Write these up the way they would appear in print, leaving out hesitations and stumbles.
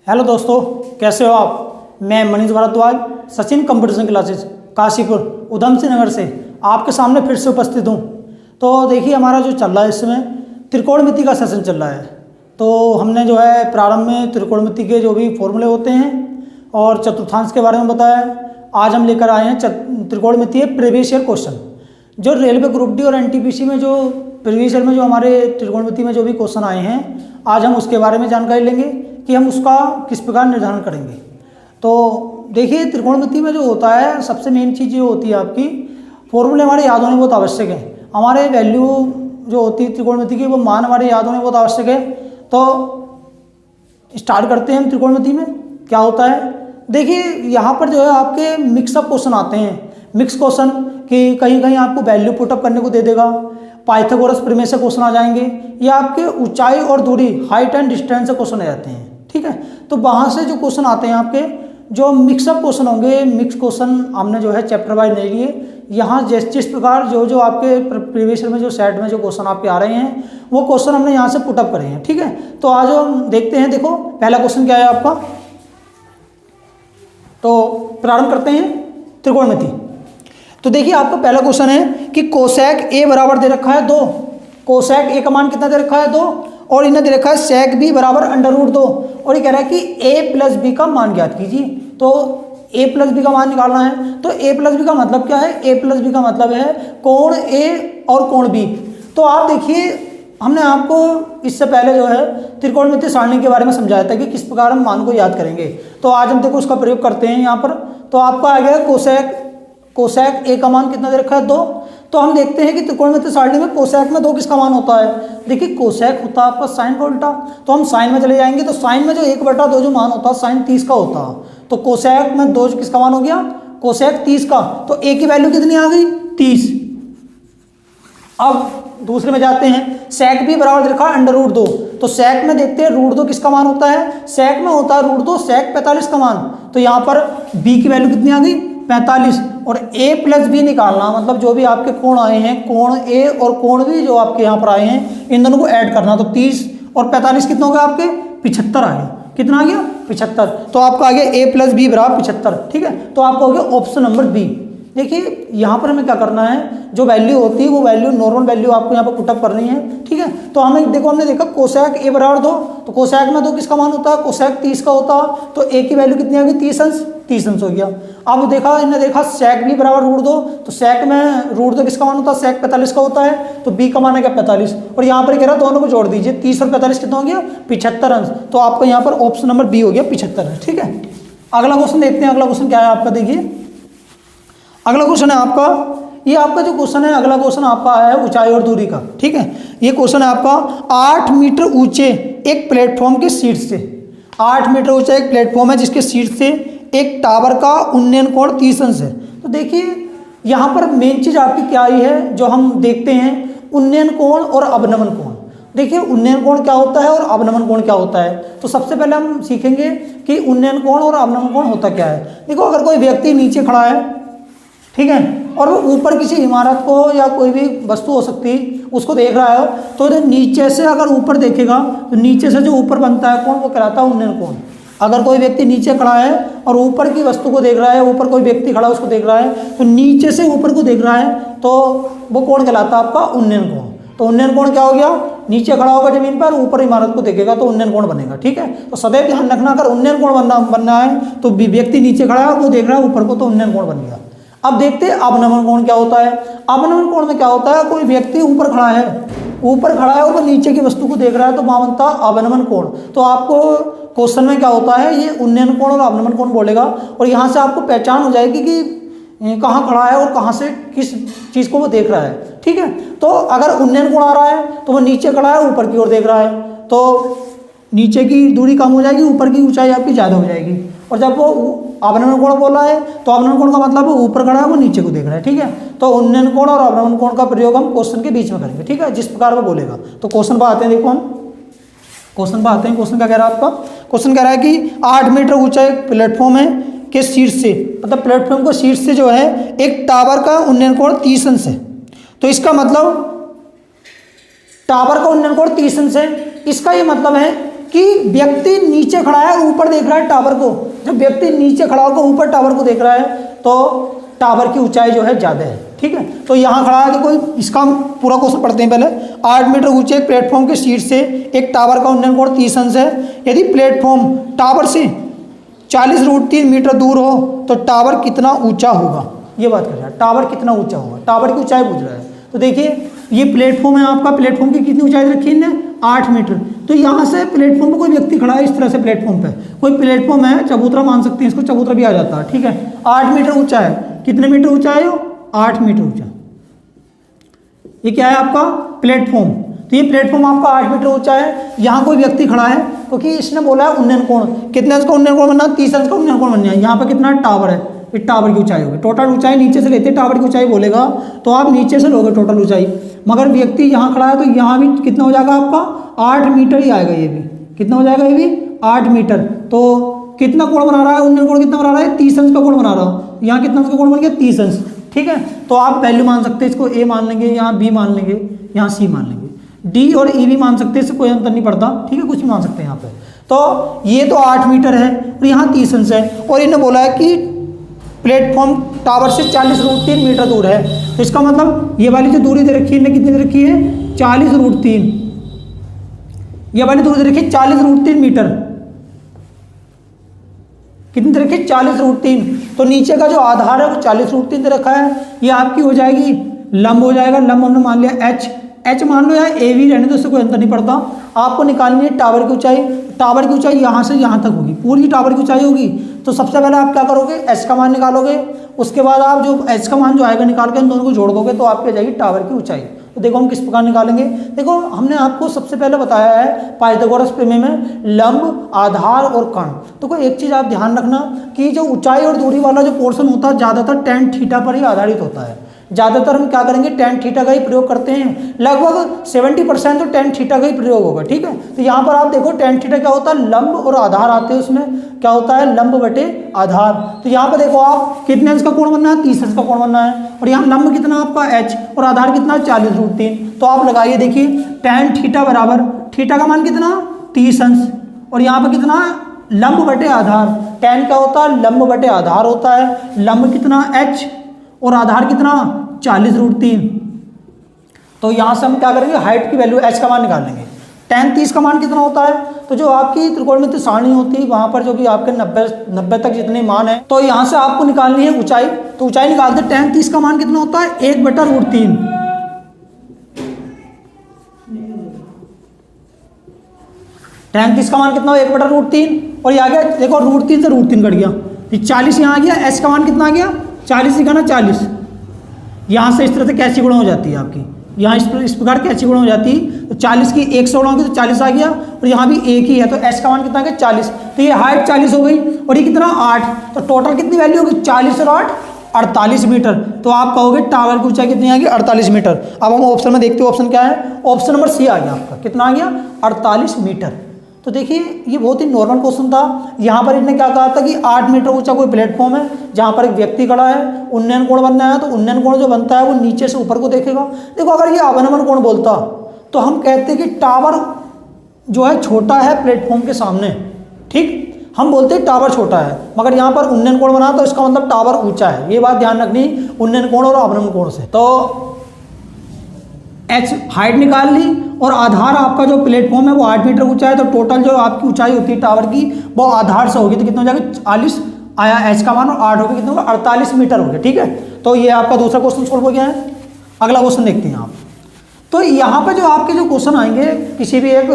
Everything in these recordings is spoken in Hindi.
हेलो दोस्तों, कैसे हो आप। मैं मनीष भारद्वाज सचिन कंप्यूटर क्लासेस काशीपुर उधम सिंह नगर से आपके सामने फिर से उपस्थित हूँ। तो देखिए, हमारा जो चल रहा है इसमें त्रिकोणमिति का सेशन चल रहा है। तो हमने जो है प्रारंभ में त्रिकोणमिति के जो भी फॉर्मूले होते हैं और चतुर्थांश के बारे में बताया। आज हम लेकर आए हैं त्रिकोणमिति प्रीवियस ईयर क्वेश्चन, जो रेलवे ग्रुप डी और एनटीपीसी में जो प्रीवियस ईयर में जो हमारे त्रिकोणमिति में जो भी क्वेश्चन आए हैं, आज हम उसके बारे में जानकारी लेंगे कि हम उसका किस प्रकार निर्धारण करेंगे। तो देखिए, त्रिकोणमिति में जो होता है सबसे मेन चीज़ ये होती है आपकी फॉर्मूले हमारे याद होने बहुत आवश्यक है। हमारे वैल्यू जो होती है त्रिकोणमिति की, वो मान हमारे याद होने बहुत आवश्यक है। तो स्टार्ट करते हैं हम त्रिकोणमिति में क्या होता है। देखिए, यहाँ पर जो है आपके मिक्सअप क्वेश्चन आते हैं। मिक्स क्वेश्चन कि कहीं कहीं आपको वैल्यू पुटअप करने को दे देगा, पाइथागोरस प्रमेय से क्वेश्चन आ जाएंगे, या आपके ऊंचाई और दूरी हाइट एंड डिस्टेंस से क्वेश्चन आ जाते हैं। ठीक है, तो वहाँ से जो क्वेश्चन आते हैं आपके जो मिक्सअप क्वेश्चन होंगे, मिक्स क्वेश्चन हमने जो है चैप्टर वाइज नहीं लिए। यहाँ जिस प्रकार जो आपके प्रीवियस ईयर में जो सेट में जो क्वेश्चन आपके आ रहे हैं, वो क्वेश्चन हमने यहाँ से पुटअप करे हैं। ठीक है, तो आज हम देखते हैं। देखो, पहला क्वेश्चन क्या है आपका, तो प्रारंभ करते हैं त्रिकोणमिति। तो देखिए, आपका पहला क्वेश्चन है कि कोसेक ए बराबर दे रखा है 2। कोसेक ए का मान कितना दे रखा है 2, और इन्हें दे रखा है सेक बी बराबर √2, और ये कह रहा है कि ए प्लस बी का मान ज्ञात कीजिए। तो ए प्लस बी का मान निकालना है। तो ए प्लस बी का मतलब क्या है? ए प्लस बी का मतलब है कोण ए और कोण बी। तो आप देखिए, हमने आपको इससे पहले जो है त्रिकोणमिति सारणी के बारे में समझाया था कि किस प्रकार हम मान को याद करेंगे। तो आज हम देखो उसका प्रयोग करते हैं यहाँ पर। तो आपका आ गया कोसेक ए का मान कितना दे रखा है 2। तो हम देखते हैं कि त्रिकोणमिति सारणी में कोसेक में 2 किसका मान होता है। देखिए, कोसेक होता है आपका साइन का उल्टा। तो हम साइन में चले जाएंगे, तो साइन में जो 1/2 जो मान होता है साइन 30 का होता है। तो कोसेक में 2 किसका मान हो गया? कोसेक 30 का। तो ए की वैल्यू कितनी आ गई? 30। अब दूसरे में जाते हैं, सेक भी बराबर रखा √2। तो सेक में देखते हैं √2 किसका मान होता है। सेक में होता है √2 सेक 45 का मान। तो यहाँ पर बी की वैल्यू कितनी आ गई? 45। और a प्लस बी निकालना, मतलब जो भी आपके कोण आए हैं, कोण a और कोण b जो आपके यहाँ पर आए हैं, इन दोनों को ऐड करना। तो 30 और 45 कितना हो गया आपके? 75 आ गया। कितना आ गया? 75। तो आपका आ गया a प्लस बी बराबर 75। ठीक है, तो आपका हो गया ऑप्शन नंबर बी। देखिए, यहाँ पर हमें क्या करना है, जो वैल्यू होती है वो वैल्यू नॉर्मल वैल्यू आपको यहाँ पर पुटअप करनी है। ठीक है, तो हमें देखो, हमने देखा कोसेक ए बराबर 2। तो कोसेक में 2 किसका मान होता है? कोसेक 30 का होता है। तो ए की वैल्यू कितनी आ गई? 30 अंश हो गया। अब देखा, इन्हें देखा सेक बी बराबर √2। तो सेक में √2 किसका मान होता है? सेक 45 का होता है। तो बी का मान है क्या? 45। और यहाँ पर कह रहा है दोनों को जोड़ दीजिए, 30 और 45 कितना हो गया? 75 अंश। तो आपका यहाँ पर ऑप्शन नंबर बी हो गया 75। ठीक है, अगला क्वेश्चन देखते हैं। अगला क्वेश्चन क्या है आपका? देखिए, अगला क्वेश्चन है आपका, ये आपका जो क्वेश्चन है, अगला क्वेश्चन आपका है ऊंचाई और दूरी का। ठीक है, ये क्वेश्चन है आपका 8 मीटर ऊंचे एक प्लेटफॉर्म के शीट से। 8 मीटर ऊंचा एक प्लेटफॉर्म है जिसके शीट से एक टावर का उन्नयन कोण 30 अंश है। तो देखिए, यहाँ पर मेन चीज आपकी क्या आई है, जो हम देखते हैं उन्नयन कोण और अवनमन कोण। देखिए, उन्नयन कोण क्या होता है और अवनमन कोण क्या होता है। तो सबसे पहले हम सीखेंगे कि उन्नयन कोण और अवनमन कोण होता क्या है। देखो, अगर कोई व्यक्ति नीचे खड़ा है, ठीक है, और वो ऊपर किसी इमारत को या कोई भी वस्तु हो सकती है उसको देख रहा है, तो नीचे से अगर ऊपर देखेगा तो नीचे से जो ऊपर बनता है कोण वो कहलाता है उन्नयन कोण। अगर कोई व्यक्ति नीचे खड़ा है और ऊपर की वस्तु को देख रहा है, ऊपर कोई व्यक्ति खड़ा है उसको देख रहा है, तो नीचे से ऊपर को देख रहा है, तो वो कोण कहलाता है आपका उन्नयन कोण। तो उन्नयन कोण क्या हो गया? नीचे खड़ा होगा जमीन पर, ऊपर इमारत को देखेगा तो उन्नयन कोण बनेगा। ठीक है, तो सदैव ध्यान रखना, अगर उन्नयन कोण बनना है तो व्यक्ति नीचे खड़ा है और वो देख रहा है ऊपर को, तो उन्नयन कोण बन गया। अब देखते हैं अवनमन कोण क्या होता है। अवनमन कोण में क्या होता है, कोई व्यक्ति ऊपर खड़ा है और वो नीचे की वस्तु को देख रहा है, तो वहां बनता है अवनमन कोण। तो आपको क्वेश्चन में क्या होता है, ये उन्नयन कोण और अवनमन कोण बोलेगा, और यहाँ से आपको पहचान हो जाएगी कि कहाँ खड़ा है और कहाँ से किस चीज़ को वो देख रहा है। ठीक है, तो अगर उन्नयन कोण आ रहा है तो वो नीचे खड़ा है, ऊपर की ओर देख रहा है, तो नीचे की दूरी कम हो जाएगी, ऊपर की ऊंचाई आपकी ज़्यादा हो जाएगी। और जब वो अवनमन कोण बोला है तो अवनमन कोण का मतलब वो ऊपर खड़ा है, वो नीचे को देख रहा है। ठीक है, तो उन्नयन कोण और अवनमन कोण का प्रयोग हम क्वेश्चन के बीच में करेंगे। ठीक है, जिस प्रकार वो बोलेगा। तो क्वेश्चन पर आते हैं। देखो, हम क्वेश्चन पर आते हैं। क्वेश्चन क्या कह रहा है आपका? क्वेश्चन कह रहा है कि 8 मीटर ऊंचा एक प्लेटफॉर्म है के शीर्ष से, मतलब प्लेटफॉर्म को शीर्ष से जो है एक टावर का उन्नयन कोण 30 अंश है। तो इसका मतलब टावर का उन्नयन कोण 30 अंश है। इसका ये मतलब है कि व्यक्ति नीचे खड़ा है और ऊपर देख रहा है टावर को। जब व्यक्ति नीचे खड़ा होकर ऊपर टावर को देख रहा है तो टावर की ऊंचाई जो है ज़्यादा है, ठीक है। तो यहाँ खड़ा है, देखो इसका पूरा क्वेश्चन पढ़ते हैं पहले। 8 मीटर ऊंचे एक प्लेटफॉर्म के शीट से एक टावर का उन्नयन कोण 30 अंश है। यदि प्लेटफॉर्म टावर से 40√3 मीटर दूर हो तो टावर कितना ऊंचा होगा, ये बात कर रहा है। टावर कितना ऊंचा होगा, टावर की ऊंचाई पूछ रहा है। तो देखिए ये प्लेटफॉर्म है आपका, प्लेटफॉर्म की कितनी ऊंचाई रखी है, 8 मीटर। तो यहाँ से प्लेटफॉर्म पर कोई व्यक्ति खड़ा है इस तरह से, प्लेटफॉर्म पे कोई प्लेटफॉर्म है, चबूतरा मान सकते हैं इसको, चबूतरा भी आ जाता है, ठीक है। 8 मीटर ऊंचा है, कितने मीटर ऊंचा है, 8 मीटर ऊंचा। ये क्या है आपका प्लेटफॉर्म। तो ये प्लेटफॉर्म आपका 8 मीटर ऊंचा है। यहाँ कोई व्यक्ति खड़ा है क्योंकि इसने बोला है उन्नयन कोण, कितने अंश का उन्नयन कोण बनना, 30 अंश का उन्नयन कोण बनना है। यहाँ पर कितना टावर है, ये टावर की ऊंचाई होगी। टोटल ऊंचाई नीचे से लेते, टावर की ऊंचाई बोलेगा तो आप नीचे से लोगे टोटल ऊंचाई, मगर व्यक्ति यहाँ खड़ा है तो यहाँ भी कितना हो जाएगा आपका 8 मीटर ही आएगा। ये भी कितना हो जाएगा, ये भी 8 मीटर। तो कितना कोण बना रहा है, उन्नयन कोण कितना बना रहा है, 30 अंश का कोण बना रहा हो। यहाँ कितना अंश का कोण बन गया, 30 अंश, ठीक है। तो आप वैल्यू मान सकते हैं, इसको ए मान लेंगे, यहाँ बी मान लेंगे, यहाँ सी मान लेंगे, डी और ई भी मान सकते हैं, इससे कोई अंतर नहीं पड़ता, ठीक है, कुछ भी मान सकते हैं यहाँ पे। तो ये तो 8 मीटर है और यहाँ 30 अंश है, और इन्होंने बोला है कि प्लेटफॉर्म टावर से 40√3 मीटर दूर है। तो इसका मतलब ये वाली जो दूरी दे रखी है, कितनी दे रखी है, 40√3। ये वाली दूरी दे रखी है 40√3 मीटर, कितनी दे रखी है, 40√3। तो नीचे का जो आधार है वो 40√3 दे रखा है। ये आपकी हो जाएगी लंब, हो जाएगा लंब, हमने मान लिया एच मान लो, या ए भी रहने दो, उससे कोई अंतर नहीं पड़ता। आपको निकालनी है टावर की ऊंचाई। टावर की ऊंचाई यहाँ से यहाँ तक होगी, पूरी टावर की ऊंचाई होगी। तो सबसे पहले आप क्या करोगे, एच का मान निकालोगे, उसके बाद आप जो एच का मान जो आएगा निकाल के इन दोनों को जोड़ दोगे तो आपकी आ जाएगी टावर की ऊंचाई। तो देखो हम किस प्रकार निकालेंगे। देखो हमने आपको सबसे पहले बताया है पाइथागोरस प्रमेय में लंब, आधार और कर्ण। तो कोई एक चीज़ आप ध्यान रखना कि जो ऊंचाई और दूरी वाला जो पोर्शन होता है ज़्यादातर tan थीटा पर ही आधारित होता है। ज़्यादातर हम क्या करेंगे, tan थीटा का ही प्रयोग करते हैं। लगभग 70% तो tan थीटा का ही प्रयोग होगा, ठीक है। तो यहाँ पर आप देखो tan थीटा क्या होता है, लंब और आधार आते हैं, उसमें क्या होता है, लंब बटे आधार। तो यहाँ पर देखो आप कितने अंश का कोण बनना है, 30 अंश का कोण बनना है, और यहाँ लंब कितना आपका h और आधार कितना 40√3। तो आप लगाइए, देखिए tan थीटा बराबर, थीटा का मान कितना 30 अंश, और यहाँ पर कितना लंब बटे आधार। tan क्या होता है, लंब बटे आधार होता है। लंब कितना h और आधार कितना 40√3। तो यहाँ से हम क्या करेंगे, हाइट की वैल्यू h का मान निकालेंगे। tan 30 का मान कितना होता है, तो जो आपकी त्रिकोणमिति सारणी होती है वहाँ पर जो भी आपके 90 तक जितने मान है, तो यहाँ से आपको निकालनी है ऊंचाई। तो ऊंचाई निकालते हैं, tan 30 का मान कितना होता है, 1/√3। tan 30 का मान कितना हो, 1/√3, और ये आ गया देखो √3 से √3 कट गया, 40 यहाँ आ गया। h का मान कितना आ गया, 40 लिखा ना, 40। यहाँ से इस तरह से कैसी गुणा हो जाती है आपकी, यहाँ इस प्रकार कैसी गुणा हो जाती है। तो 40 की 1 से गुणा होगी तो 40 आ गया, और यहाँ भी एक ही है, तो h का मान कितना आ गया, 40। तो ये हाइट 40 हो गई, और ये कितना 8। तो टोटल कितनी वैल्यू होगी, 40 और 8 48 मीटर। तो आप कहोगे टावर की ऊंचाई कितनी आ गई, 48 मीटर। अब हम ऑप्शन में देखते हैं, ऑप्शन क्या है, ऑप्शन नंबर सी आ गया आपका, कितना आ गया, 48 मीटर। तो देखिए ये बहुत ही नॉर्मल क्वेश्चन था। यहाँ पर इन्होंने क्या कहा था कि 8 मीटर ऊंचा कोई प्लेटफॉर्म है जहाँ पर एक व्यक्ति खड़ा है, उन्नयन कोण बनना है, तो उन्नयन कोण जो बनता है वो नीचे से ऊपर को देखेगा। देखो अगर ये अवनमन कोण बोलता तो हम कहते कि टावर जो है छोटा है प्लेटफॉर्म के सामने, ठीक, हम बोलते हैं टावर छोटा है, मगर यहाँ पर उन्नयन कोण बना तो इसका मतलब टावर ऊंचा है। ये बात ध्यान रखनी उन्नयन कोण और अवनमन कोण से। तो h हाइट निकाल ली, और आधार आपका जो प्लेटफॉर्म है वो 8 मीटर ऊंचा है, तो टोटल जो आपकी ऊंचाई होती है टावर की वो आधार से होगी, तो कितना हो जाएगा, 40 आया h का मान, और 8 होगा कितना होगा, 48 मीटर हो गया, ठीक है। तो ये आपका दूसरा क्वेश्चन सोल्व हो गया है। अगला क्वेश्चन देखते हैं आप। तो यहाँ पर जो आपके जो क्वेश्चन आएंगे किसी भी एक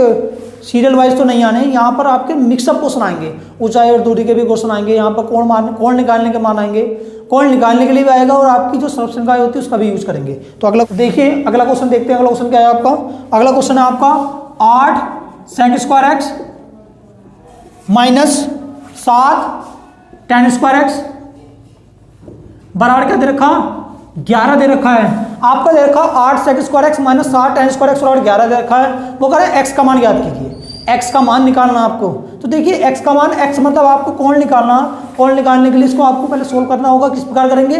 सीरियल वाइज तो नहीं आने, यहाँ पर आपके मिक्सअप क्वेश्चन आएंगे, ऊंचाई और दूरी के भी क्वेश्चन आएंगे, यहाँ पर कोण निकालने के मान आएंगे, कोण निकालने के लिए भी आएगा, और आपकी जो सर्वसंख्या होती है उसका भी यूज करेंगे। तो अगला देखिए, अगला क्वेश्चन देखते हैं। अगला क्वेश्चन क्या है आपका, अगला क्वेश्चन है आपका 8 sec² x minus 7 tan² x बराबर क्या दे रखा, 11 दे रखा है। आपका दे रखा 8 sec² x minus 7 tan² x बराबर 11 दे रखा है। वो कह रहा है x का मान ज्ञात कीजिए, x का मान निकालना आपको। तो देखिए x का मान, x मतलब आपको कोण निकालना, कोण निकालने के लिए इसको आपको पहले सोल्व करना होगा। किस प्रकार करेंगे,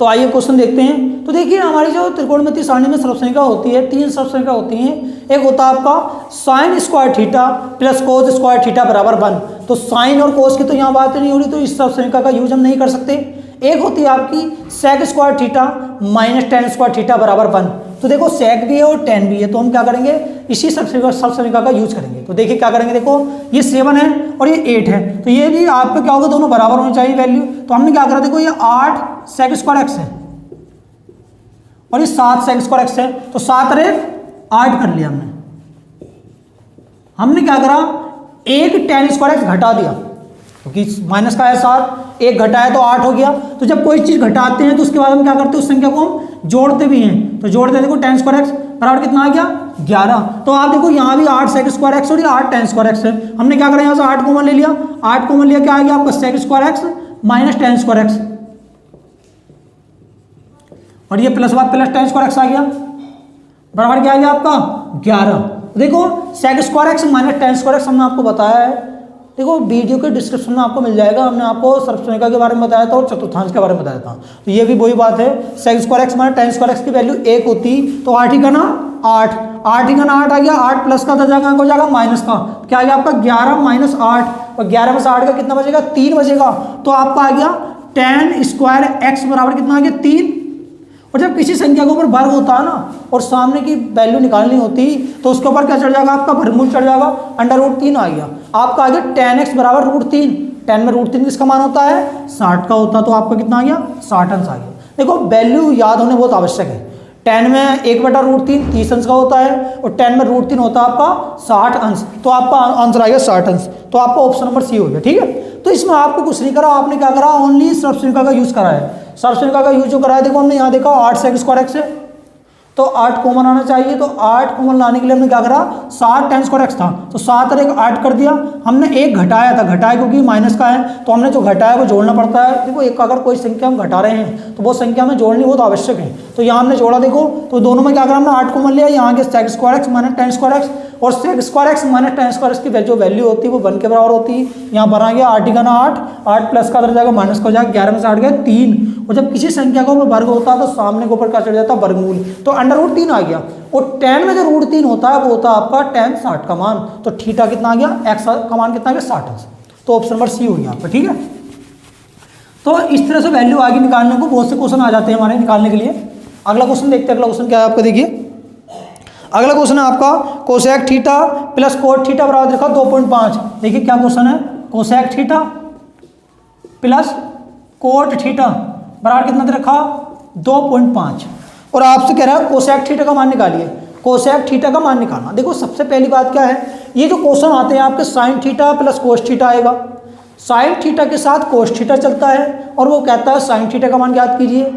तो आइए क्वेश्चन देखते हैं। तो देखिए हमारी जो त्रिकोणमितीय सारणी में सर्वसंख्या होती है, 3 सर्वसंख्या होती हैं। एक होता है आपका sine square theta plus cos square theta बराबर 1। तो साइन और कोस की तो यहाँ बात नहीं हो रही, तो इस सर्वसंख्या का यूज हम नहीं कर सकते। एक होती है आपकी sec square theta minus tan square theta बराबर 1। तो देखो सेक भी है और टेन भी है, तो हम क्या करेंगे, इसी सर्वसंख्या का यूज करेंगे। तो देखिए क्या करेंगे, देखो ये 7 है और ये 8 है, तो ये भी आपका क्या होगा, दोनों बराबर होने चाहिए वैल्यू। तो हमने क्या करा, देखो ये 8 सेक स्क्वायर एक्स है और ये 7 सेक स्क्वायर एक्स है, तो 7 और 8 कर लिया हमने। हमने क्या करा, एक टेन स्क्वायर एक्स घटा दिया, क्योंकि माइनस का है 7, एक घटाया तो 8 हो गया। तो जब कोई चीज़ घटाते हैं तो उसके बाद हम क्या करते हैं, उस संख्या को हम जोड़ते भी हैं। तो जोड़ते हैं, देखो टेन स्क्वायर एक्स बराबर कितना आ गया, 11। तो आप देखो यहाँ भी 8 सेक स्क्वायर एक्स और ये 8 टेन स्क्वायर एक्स है। हमने क्या करा, यहाँ से 8 कॉमन ले लिया, 8 कॉमन लिया, क्या आ गया आपका sec square x minus tan square x, और ये प्लस बाद प्लस टेन स्क्वायर एक्स आ गया, बराबर क्या आ गया आपका 11। देखो sec square x minus tan square x हमने आपको बताया है, देखो वीडियो के डिस्क्रिप्शन में आपको मिल जाएगा। हमने आपको सर्वसंख्या के बारे में बताया था और चतुर्थांश के बारे में बताया था। तो ये भी वही बात है, sec square x minus tan square x की वैल्यू 1 होती, तो 8 ही का ना 8, 8 ही का ना 8 आ गया, 8 प्लस का दर्जा कहाँ हो जाएगा, माइनस का, क्या आ गया आपका 11 माइनस 8, और 11 में से 8 का कितना बचेगा, 3 बचेगा। तो आपका आ गया टेन स्क्वायर एक्स बराबर कितना आ गया, 3। और जब किसी संख्या के ऊपर वर्ग होता है ना और सामने की वैल्यू निकालनी होती, तो उसके ऊपर क्या चढ़ जाएगा, आपका वर्गमूल चढ़ जाएगा, √3 आ गया। आपका आ गया टेन एक्स बराबर √3। 10 में √3 किसका मान होता है, 60 का होता है, तो आपका कितना आ गया, 60 अंश आ गया। देखो वैल्यू याद होने बहुत आवश्यक है। 10 में 1/√3 30 अंश का होता है, और 10 में √3 होता है आपका 60 अंश, तो आपका आंसर आ गया 60 अंश। तो आपका ऑप्शन नंबर सी हो गया, ठीक है। तो इसमें आपको कुछ नहीं करा, आपने क्या करा, ओनली सर्वसंख्या का यूज करा है। सर्वसंख्या का यूज जो करा है, देखो हमने यहाँ देखा 8 सेक स्क्वायर एक्स है, तो 8 कॉमन आना चाहिए, तो 8 कॉमन लाने के लिए हमने क्या करा, 7 टेन स्क्वायर एक्स था, तो 7 और 1 8 कर दिया। हमने एक घटाया था, घटाया क्योंकि माइनस का है, तो हमने जो घटाया वो जोड़ना पड़ता है। देखो एक अगर कोई संख्या हम घटा रहे हैं तो वो संख्या में जोड़नी बहुत आवश्यक है। तो यहाँ हमने जोड़ा, देखो तो दोनों में क्या करा, हमने 8 कॉमन लिया, यहाँ के sec square x minus tan square x, और sec square x minus tan square x की जो वैल्यू होती है वो 1 के बराबर होती है। यहाँ बना गया 8 का ना 8, 8 प्लस का जाएगा माइनस का हो जाएगा, 11 में से 8 गया 3। और जब किसी संख्या का ऊपर वर्ग होता है तो सामने के ऊपर क्या चढ़ जाता है, वर्गमूल, तो √3 आ गया। और 10 में जो √3 होता है वो होता है आपका tan 60 का मान, तो थीटा कितना आ गया, एक्स का मान कितना आ गया, 60 अंश। तो ऑप्शन नंबर सी हो गया आपका, ठीक है। तो इस तरह से वैल्यू आगे निकालने को बहुत से क्वेश्चन आ जाते हैं हमारे निकालने के लिए। अगला क्वेश्चन देखते हैं। अगला क्वेश्चन क्या है आपका, देखिए अगला क्वेश्चन है आपका cosec theta plus cot theta बराबर देखा 2.5। देखिए क्या क्वेश्चन है, cosec theta plus cot theta बराबर कितना दे रखा, 2.5, और आपसे कह रहा है कोसेक थीटा का मान निकालिए। कोसेक थीटा का मान निकालना, देखो सबसे पहली बात क्या है, ये जो क्वेश्चन आते हैं आपके sign theta plus cos theta आएगा, साइन थीटा के साथ कोस थीटा चलता है, और वो कहता है साइन थीटा का मान ज्ञात कीजिए।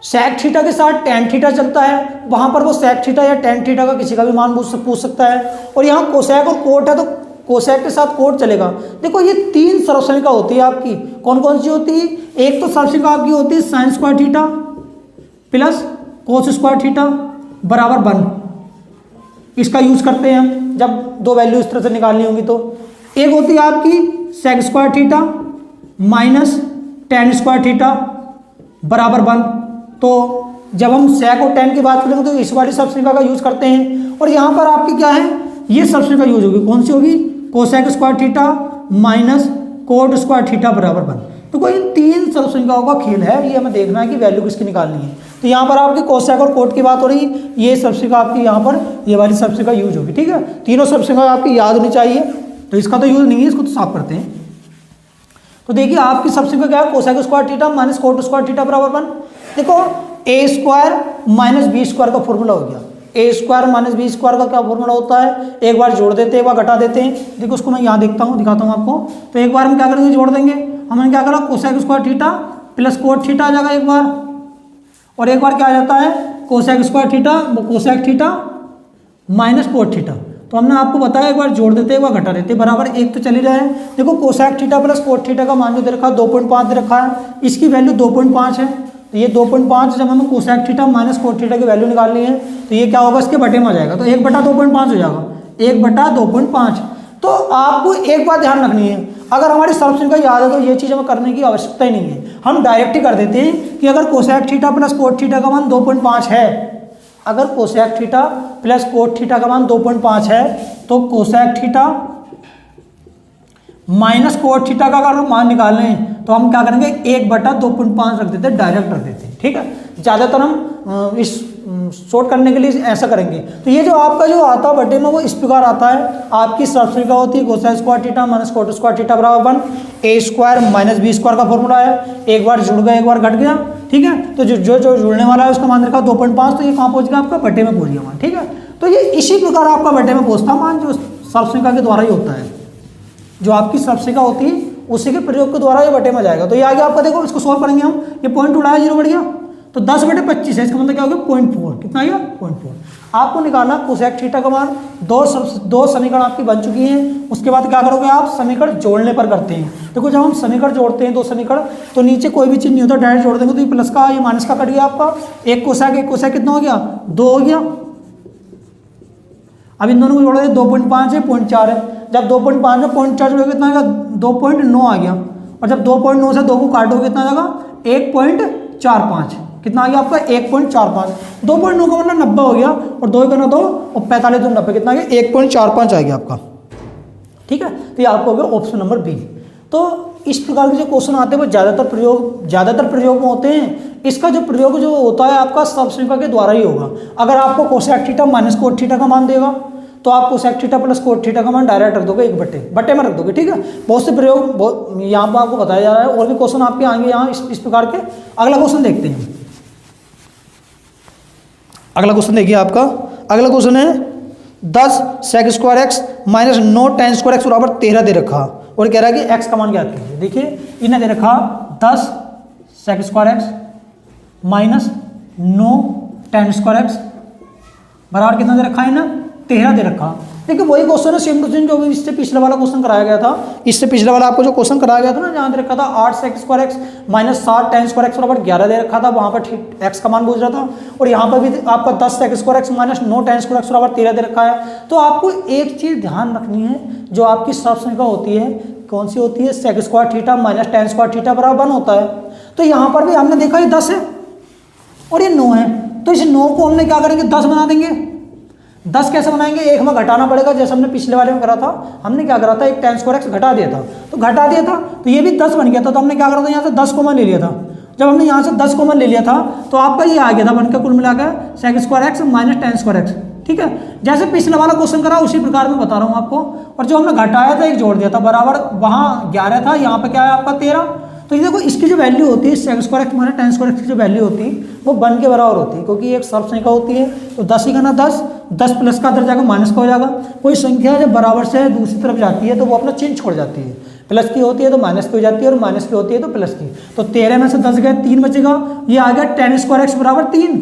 सेक थीटा के साथ टेन थीटा चलता है, वहां पर वो सेक थीटा या टेन थीटा का किसी का भी मान पूछ सकता है। और यहाँ कोसेक और कोट है, तो कोसेक के साथ कोट चलेगा। देखो ये 3 सर्वसंख्या होती है आपकी, कौन कौन सी होती है, एक तो सर्वसंख्या आपकी होती है sine square theta plus cos square theta बराबर 1, इसका यूज करते हैं हम जब दो वैल्यू इस तरह से निकालनी होगी। तो एक होती है आपकी sec square theta minus tan square theta बराबर 1। तो जब हम सेक और टेन की बात करेंगे तो इस वाली सर्वसंख्या का यूज करते हैं। और यहाँ पर आपकी क्या है, ये सर्वसंख्या यूज होगी, कौन सी होगी, cosec square theta minus cot square theta बराबर 1। तो कोई इन 3 सर्वसंख्याओं का खेल है, ये हमें देखना है कि वैल्यू किसकी निकालनी है। तो यहाँ पर आपकी कोसेक और कोट की बात हो रही, ये सर्वसंख्या आपकी यहाँ पर ये वाली सर्वसंख्या यूज होगी, ठीक है। तीनों सर्वसंख्या आपकी याद होनी चाहिए, तो इसका तो यूज नहीं है, इसको तो साफ करते हैं। तो देखिए आपकी सर्वसंख्या क्या है, cosec square theta minus cot square theta बराबर 1। देखो ए स्क्वायर माइनस बी स्क्वायर का फॉर्मूला हो गया। ए स्क्वायर माइनस बी स्क्वायर का क्या फॉर्मूला होता है, एक बार जोड़ देते हैं, एक बार घटा देते हैं। देखो उसको मैं यहाँ देखता हूँ, दिखाता हूँ आपको। तो एक बार हम क्या करेंगे, जोड़ देंगे। हमने क्या करा, cosec square theta plus cot theta आ जाएगा एक बार, और एक बार क्या आ जाता है, cosec square theta cosec theta minus cot theta. तो हमने आपको बताया एक बार जोड़ देते हैं, एक बार घटा देते हैं, बराबर 1 तो चली रहा है। देखो cosec theta plus cot theta का मान जो दे रखा है 2.5 दे रखा है, इसकी वैल्यू 2.5 है। तो ये 2.5 जब हमें cosec theta minus cot theta की वैल्यू निकालनी है, तो ये क्या होगा, इसके बटे में आ जाएगा, तो 1/2.5 हो जाएगा, 1/2.5। तो आपको एक बात ध्यान रखनी है, अगर हमारी सर्वसंख्या याद है तो ये चीज़ हमें करने की आवश्यकता ही नहीं है, हम डायरेक्ट ही कर देते हैं कि अगर cosec theta plus cot theta का मान 2.5 है, अगर cosec theta plus cot theta का मान 2.5 है तो cosec theta minus cot theta का अगर मान निकालना है तो हम क्या करेंगे 1/2.5 रख देते हैं, डायरेक्ट रख देते हैं, ठीक है। ज़्यादातर हम इस शॉर्ट करने के लिए ऐसा करेंगे। तो ये जो आपका जो आता है बटे में वो इस प्रकार आता है, आपकी सर्वसंख्या होती है cosec square theta minus cot square theta बराबर 1 a square minus b square का फॉर्मूला है, एक बार जुड़ गया एक बार घट गया, ठीक है। तो जो जुड़ने वाला है उसका मान रखा 2.5, तो ये कहाँ पहुँच गया आपका बटे में पहुँच गया मान, ठीक है। तो ये इसी प्रकार आपका बटे में पहुँचता मान जो सर्वसंख्या के द्वारा ही होता है, जो आपकी सर्वसंख्या होती है उसी के प्रयोग के द्वारा ये बटे में जाएगा। तो ये आगे आपका देखो, इसको सॉल्व करेंगे हम, ये पॉइंट उड़ाया 0 बढ़ गया, तो 10/25 है, इसका मतलब क्या हो गया 0.4, कितना आएगा 0.4। आपको निकालना कोसेक थीटा का मान, दो समीकरण आपकी बन चुकी हैं, उसके बाद क्या करोगे आप समीकरण जोड़ने पर करते हैं। देखो जब हम समीकरण जोड़ते हैं दो समीकरण तो नीचे कोई भी चीज़ नहीं होता, डायरेक्ट जोड़ देंगे तो ये प्लस का ये माइनस का कट गया आपका, एक कोसेक कितना हो गया 2 हो गया। अब इन दोनों को जोड़ दे 2.5 है 0.4 है, जब 2.5 में 0.4 जोड़ोगे कितना आएगा 2.9 आ गया, और जब 2.9 से 2 को काटोगे कितना आएगा 1.45, कितना आ गया आपका 1.45, 2.9 का मतलब 90 हो गया, और 2 का 2 और 45 2 90 कितना आ गया 1.45 आ गया आपका, ठीक है। तो ये आपको हो गया ऑप्शन नंबर बी। तो इस प्रकार के जो क्वेश्चन आते हैं वो ज़्यादातर प्रयोग में होते हैं। इसका जो प्रयोग जो होता है आपका सर्वसंख्या के द्वारा ही होगा। अगर आपको cosec theta minus cot theta का मान देगा तो आप cosec theta plus cot theta का मान डायरेक्ट रख दोगे, एक बटे में रख दोगे, ठीक है। बहुत से प्रयोग यहाँ पर आपको बताया जा रहा है, और भी क्वेश्चन आपके आएंगे यहाँ इस प्रकार के। अगला क्वेश्चन देखते हैं, अगला क्वेश्चन देखिए आपका, अगला क्वेश्चन है 10 sec square x minus 9 tan square x बराबर 13 दे रखा, और कह रहा है कि एक्स का मान ज्ञात कीजिए। देखिए इन्हें दे रखा 10 sec square x minus 9 tan square x बराबर कितना दे रखा है ना 13 दे रखा। देखिए वही क्वेश्चन है सेम टू सेम जो भी इससे पिछले वाला क्वेश्चन कराया गया था, इससे पिछले वाला आपको जो क्वेश्चन कराया गया था ना, जहाँ दे रखा था 8 sec square x minus 7 tan square x बराबर 11 दे रखा था, वहाँ पर ठीक एक्स का मान पूछ रहा था, और यहाँ पर भी आपका 10 sec square x minus 9 tan square x बराबर 13 दे रखा है। तो आपको एक चीज़ ध्यान रखनी है, जो आपकी सर्वसंख्या होती है कौन सी होती है, sec square theta minus tan square theta बराबर 1 होता है। तो यहाँ पर भी हमने देखा ये 10 है और ये 9 है, तो इस 9 को हमने क्या करेंगे 10 बना देंगे। 10 कैसे बनाएंगे, एक में घटाना पड़ेगा, जैसे हमने पिछले वाले में करा था, हमने क्या करा था एक tan स्क्वायर एक्स घटा दिया था, तो घटा दिया था तो ये भी 10 बन गया था। तो हमने क्या करा था यहाँ से 10 कॉमन ले लिया था, जब हमने यहाँ से 10 कॉमन ले लिया था तो आपका ये आ गया था बनकर कुल मिलाकर sec square x minus tan square x, ठीक है। जैसे पिछले वाला क्वेश्चन करा उसी प्रकार में बता रहा हूँ आपको, और जो हमने घटाया था एक जोड़ दिया था बराबर, वहाँ 11 था, यहाँ पर क्या है आपका 13। तो ये देखो इसकी जो वैल्यू होती है sec square x minus tan square x की जो वैल्यू होती है वो 1 के बराबर होती है, क्योंकि एक सर्वसंख्या होती है। तो 10 ही का ना 10 प्लस का अंदर जाकर माइनस का हो जाएगा। कोई संख्या जब बराबर से दूसरी तरफ जाती है तो वो अपना चिन्ह छोड़ जाती है, प्लस की होती है तो माइनस की हो जाती है, और माइनस की होती है तो प्लस की। तो 13 में से 10 गए 3 बचेगा, ये आ गया tan स्क्वायर एक्स बराबर 3,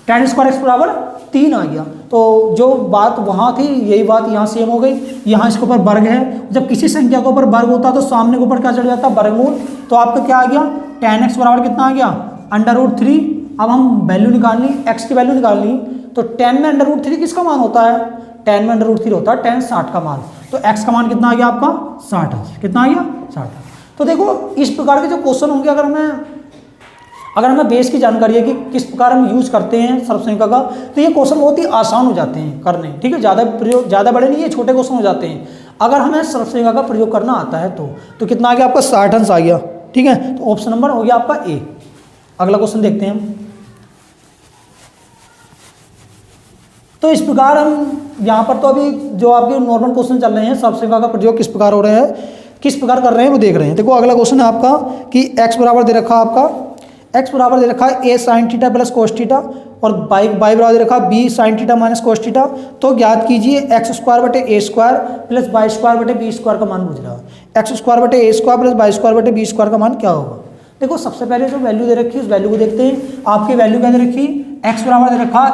tan स्क्वायर एक्स बराबर 3 आ गया। तो जो बात वहाँ थी यही बात यहाँ सेम हो गई। यहाँ इसके ऊपर वर्ग है, जब किसी संख्या के ऊपर वर्ग होता है तो सामने के ऊपर क्या चढ़ जाता है वर्गमूल। तो आपका क्या आ गया tan x बराबर कितना आ गया √3। अब हम वैल्यू निकालनी, x की वैल्यू निकालनी, तो tan में √3 किसका मान होता है, tan में √3 होता है tan 60 का मान। तो x का मान कितना आ गया आपका 60, कितना आ गया 60। तो देखो इस प्रकार के जो क्वेश्चन होंगे, अगर हमें बेस की जानकारी है कि किस प्रकार हम यूज करते हैं सर्वसंख्या का, तो ये क्वेश्चन बहुत ही आसान हो जाते हैं करने, ठीक है। ज़्यादा बड़े नहीं, ये छोटे क्वेश्चन हो जाते हैं अगर हमें सर्वसंख्या का प्रयोग करना आता है तो कितना आ गया आपका 60 अंश आ गया, ठीक है। तो ऑप्शन नंबर हो गया आपका ए। अगला क्वेश्चन देखते हैं हम। तो इस प्रकार हम यहाँ पर तो अभी जो आपके नॉर्मल क्वेश्चन चल रहे हैं सर्वसंख्या का प्रयोग किस प्रकार हो रहे हैं, किस प्रकार कर रहे हैं वो देख रहे हैं। देखो अगला क्वेश्चन है आपका कि x बराबर दे रखा आपका, x बराबर दे रखा है a sin theta plus cos theta, और y बराबर दे रखा b sin theta minus cos theta. तो ज्ञात कीजिए x स्क्वायर बटे a square plus y square बटे b स्क्वायर का मान पूछ रहा है। x स्क्वायर बटे a square plus y square बटे b स्क्वायर का मान क्या होगा। देखो सबसे पहले जो वैल्यू दे रखी है उस वैल्यू को देखते हैं। आपकी वैल्यू क्या दे रखी, x बराबर दे रखा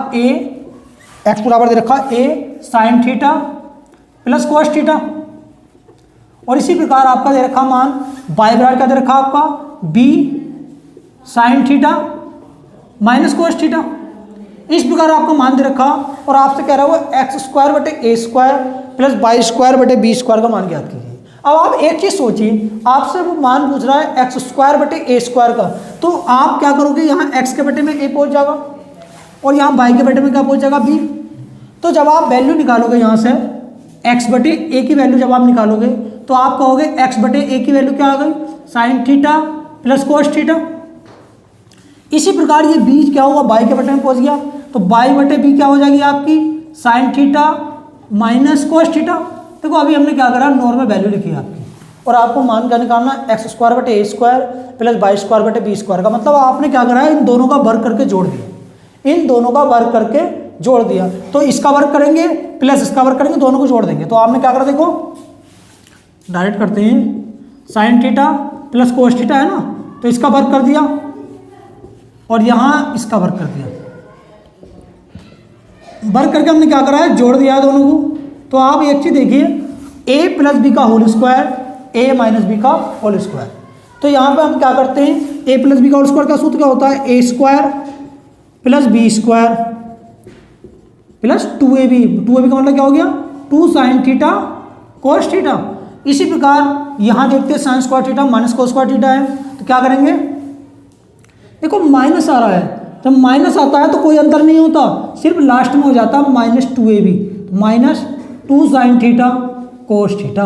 x बराबर दे रखा a sin theta plus cos theta, और इसी प्रकार आपका दे रखा मान y बराबर क्या दे रखा आपका b sin theta minus cos theta. इस प्रकार आपका मान दे रखा, और आपसे कह रहा है वो x स्क्वायर बटे a square plus y square बटे b स्क्वायर का मान ज्ञात कीजिए। अब आप एक चीज़ सोचिए, आपसे वो मान पूछ रहा है एक्स स्क्वायर बटे ए स्क्वायर का, तो आप क्या करोगे, यहाँ एक्स के बटे में ए पहुँच जाएगा और यहाँ वाई के बटे में क्या पहुँच जाएगा, बी। तो जब आप वैल्यू निकालोगे यहाँ से एक्स बटे ए की वैल्यू जब आप निकालोगे तो आप कहोगे एक्स बटे ए की वैल्यू क्या आ गई, sign theta plus cos theta. इसी प्रकार ये बी क्या होगा, बाई के बटे में पहुँच गया, तो बाई बटे बी क्या हो जाएगी आपकी, sine theta minus cos theta. देखो अभी हमने क्या करा, नॉर्मल वैल्यू लिखी है आपकी, और आपको मान क्या निकालना, एक्स स्क्वायर बटे ए स्क्वायर प्लस बाई स्क्वायर बटे बी स्क्वायर का मतलब आपने क्या करा है, इन दोनों का वर्ग करके जोड़ दिया, इन दोनों का वर्ग करके जोड़ दिया। तो इसका वर्ग करेंगे प्लस इसका वर्ग करेंगे, दोनों को जोड़ देंगे। तो आपने क्या करा, देखो डायरेक्ट करते हैं, sign theta plus cos theta है ना, तो इसका वर्ग कर दिया और यहाँ इसका वर्ग कर दिया, वर्ग करके हमने क्या करा है, जोड़ दिया है दोनों को। तो आप एक चीज़ देखिए, a प्लस बी का whole square, a minus B का होल स्क्वायर। तो यहाँ पे हम क्या करते हैं, a प्लस बी का होल स्क्वायर का सूत्र क्या होता है, a square plus B square plus 2ab। 2ab का मतलब क्या हो गया, 2 साइन थीटा कोस थीटा। इसी प्रकार यहाँ देखते हैं sine square theta minus cos square theta है, तो क्या करेंगे, देखो माइनस आ रहा है, जब माइनस आता है तो कोई अंतर नहीं होता, सिर्फ लास्ट में हो जाता है minus 2ab, minus 2 sine theta cos theta.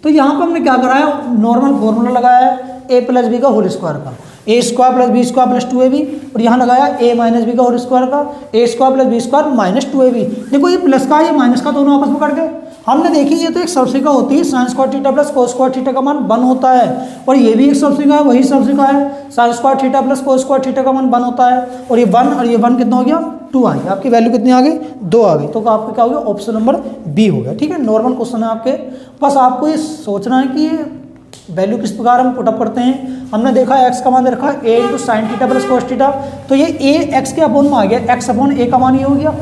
तो यहाँ पर हमने क्या करा है, नॉर्मल फॉर्मूला लगाया है a प्लस बी का होल स्क्वायर का, a square plus B square plus 2ab, और यहाँ लगाया a माइनस बी का होल स्क्वायर का, a square plus B square minus 2ab। देखो ये प्लस का ये माइनस का दोनों आपस में कट गए। हमने देखी ये तो एक सबसेका होती है, sine square theta plus cos square theta का मान 1 होता है, और ये भी एक सबसेका है, वही सबसेका है, sine square theta plus cos square theta का मान 1 होता है, और ये 1 और ये 1 कितना हो गया, 2 आ गया। आपकी वैल्यू कितनी आ गई, 2 आ गई। तो आपका क्या हो गया, ऑप्शन नंबर बी हो गया। ठीक है, नॉर्मल क्वेश्चन है आपके, बस आपको ये सोचना है कि ये वैल्यू किस प्रकार हम पुटअप करते हैं। हमने देखा एक्स का मान दे रखा है A into sine theta plus cos theta, तो ये ए एक्स के अपोन में आ गया, एक्स अपॉन ए का मान ये हो गया।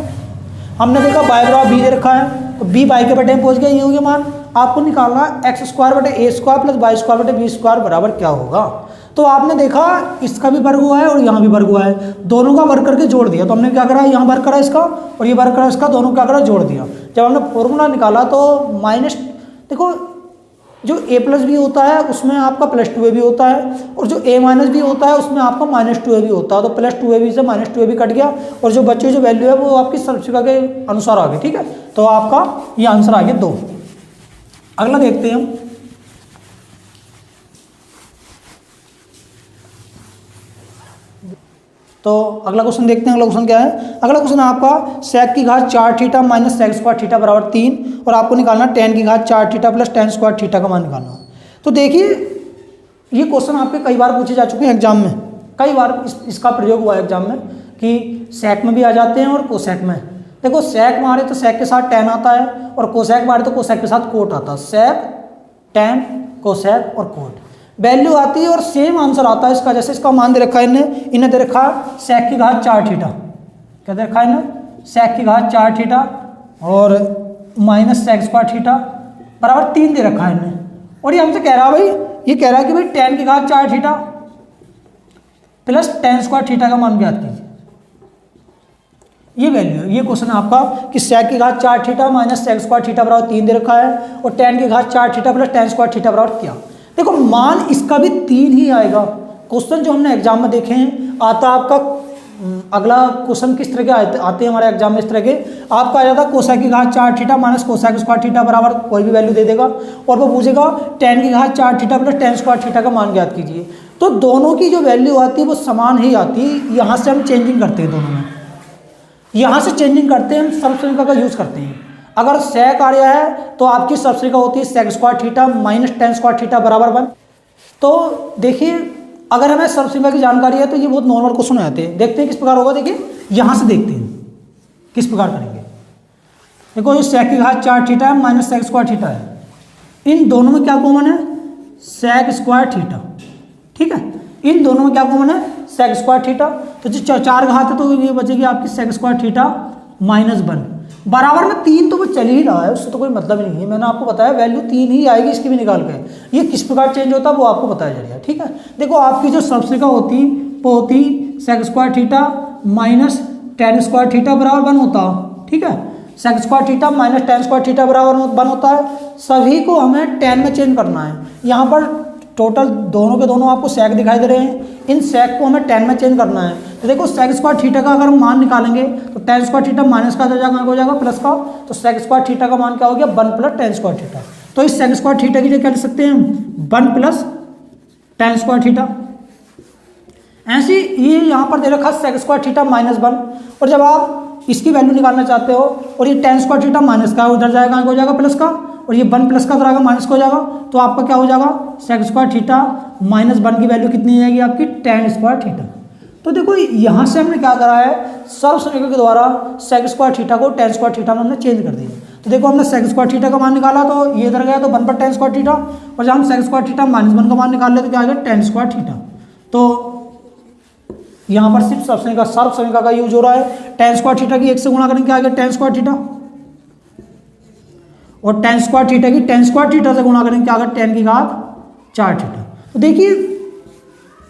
हमने देखा बाय बराबर बी दे रखा है, तो बी बाई के बटे में पहुंच गया, ये हो गया मान। आपको निकालना एक्स स्क्वायर बटे ए स्क्वायर प्लस बाई स्क्वायर बटे बी स्क्वायर बराबर क्या होगा। तो आपने देखा इसका भी वर्ग हुआ है और यहाँ भी वर्ग हुआ है, दोनों का वर्ग करके जोड़ दिया। तो हमने क्या करा, यहाँ वर्ग करा इसका और ये वर्ग करा इसका, दोनों क्या करा, जोड़ दिया। जब हमने फॉर्मूला निकाला तो माइनस, देखो जो a प्लस बी होता है उसमें आपका प्लस 2ab होता है, और जो a माइनस बी होता है उसमें आपका माइनस 2ab होता है। तो प्लस 2ab से माइनस 2ab कट गया, और जो बच्चे जो वैल्यू है वो आपकी सबसेका के अनुसार आ गई। ठीक है, तो आपका ये आंसर आ गया 2। अगला देखते हैं हम, तो अगला क्वेश्चन देखते हैं। अगला क्वेश्चन क्या है, अगला क्वेश्चन आपका सेक की घात 4 theta minus sec square theta बराबर 3, और आपको निकालना टेन की घात 4 theta plus tan square theta का मान निकालना। तो देखिए ये क्वेश्चन आपके कई बार पूछे जा चुके हैं एग्जाम में, कई बार इसका प्रयोग हुआ है एग्जाम में, कि सेक में भी आ जाते हैं और कोसेक में। देखो सेक मारे तो सेक के साथ टेन आता है, और कोसेक मारे तो कोसेक के साथ कोट आता है। सेक, टेन, कोसेक और कोट वैल्यू आती है और सेम आंसर आता है इसका। जैसे इसका मान दे रखा है इन्हें दे रखा है सेक की घात 4 थीटा, क्या दे रखा है इन्हें, सेक की घात 4 थीटा और माइनस सेक स्क्वायर थीटा बराबर 3 दे रखा है इन्हें। और ये हमसे कह रहा है भाई, ये कह रहा है कि भाई टेन की घात 4 theta plus tan square theta का मान ज्ञात कीजिए। ये वैल्यू है, ये क्वेश्चन है आपका कि सेक की घात 4 theta minus sec square theta बराबर 3 दे रखा है, और टेन की घात 4 theta plus tan square theta बराबर क्या। देखो मान इसका भी 3 ही आएगा। क्वेश्चन जो हमने एग्जाम में देखे हैं, आता आपका अगला क्वेश्चन किस तरह के आते हैं हमारे एग्जाम में, इस तरह के आपका आ जाता कोसेक की घात 4 theta minus cosec square theta बराबर कोई भी वैल्यू दे देगा, और वो पूछेगा टेन की घात 4 theta plus tan square theta का मान ज्ञात कीजिए। तो दोनों की जो वैल्यू आती है वो समान ही आती है। यहाँ से हम चेंजिंग करते हैं, दोनों में यहाँ से चेंजिंग करते हैं, हम सबसेका का यूज़ करते हैं। अगर सेक आ रहा है तो आपकी सबसेका होती है sec square theta minus tan square theta बराबर 1। तो देखिए अगर हमें सबसेका की जानकारी है तो ये बहुत नॉर्मल क्वेश्चन आते हैं। देखते हैं किस प्रकार होगा, देखिए यहाँ से देखते हैं किस प्रकार करेंगे। देखो ये सेक की घात 4 थीटा है माइनस सेक स्क्वायर थीटा है, इन दोनों में क्या कॉमन है, सेक स्क्वायर थीटा। ठीक है, इन दोनों में क्या कॉमन है, सेक स्क्वायर थीटा। तो जो 4 घात है तो ये बचेगी आपकी सेक स्क्वायर थीटा माइनस 1 बराबर में 3। तो वो चल ही रहा है, उससे तो कोई मतलब नहीं है। मैंने आपको बताया वैल्यू 3 ही आएगी, इसकी भी निकाल के। ये किस प्रकार चेंज होता है वो आपको बताया जाएगा। ठीक है, देखो आपकी जो सबसेका होती वो होती sec square theta minus tan square theta बराबर 1 होता। ठीक है, sec square theta minus tan square theta बराबर 1 होता है। सभी को हमें टेन में चेंज करना है। यहाँ पर टोटल दोनों के दोनों आपको सेक दिखाई दे रहे हैं, इन सेक को हमें टेन में चेंज करना है। तो देखो सेक स्क्वायर थीटा का अगर हम मान निकालेंगे तो टेन स्क्वायर थीटा माइनस का जगह हो जाएगा प्लस का, तो सेक स्क्वायर थीटा का मान क्या हो गया 1 प्लस टेन स्क्वायर थीटा। तो इस सेक स्क्वायर थीटा की जगह क्या लिख सकते हैं 1 प्लस टेन स्क्वायर थीटा। ऐसे ये यहाँ पर दे रखा सेक स्क्वायर थीटा -1, और जब आप इसकी वैल्यू निकालना चाहते हो और ये टेन स्क्वायर थीटा माइनस का उधर जाएगा हो जाएगा प्लस का, और ये 1 प्लस का उधर आएगा माइनस का हो जाएगा, तो आपका क्या हो जाएगा सेक स्क्वायर थीटा -1 की वैल्यू कितनी आएगी आपकी टेन स्क्वायर थीटा। तो देखो यहाँ से हमने क्या करा है सर्व समीकरण के द्वारा सेक स्क्वायर थीटा को टेन स्क्वायर थीटा में हमने चेंज कर दिया। तो देखो हमने सेक स्क्वायर थीटा का मान निकाला तो ये इधर गया तो 1 पर टेन स्क्वायर थीटा, और जब हम सेक स्क्वायर थीटा -1 का मान निकाल ले तो क्या आ गया टेन स्क्वायर थीटा। तो यहाँ पर सिर्फ सर्व समीकरण का यूज हो रहा है। टेन स्क्वायर थीटा की 1 से गुणा करेंगे क्या आ गया टेन स्क्वायर थीटा, और टेन स्क्वायर थीटा की टेन स्क्वायर थीटा से गुणा करेंगे क्या आ गया टेन की घात 4 थीटा। तो देखिए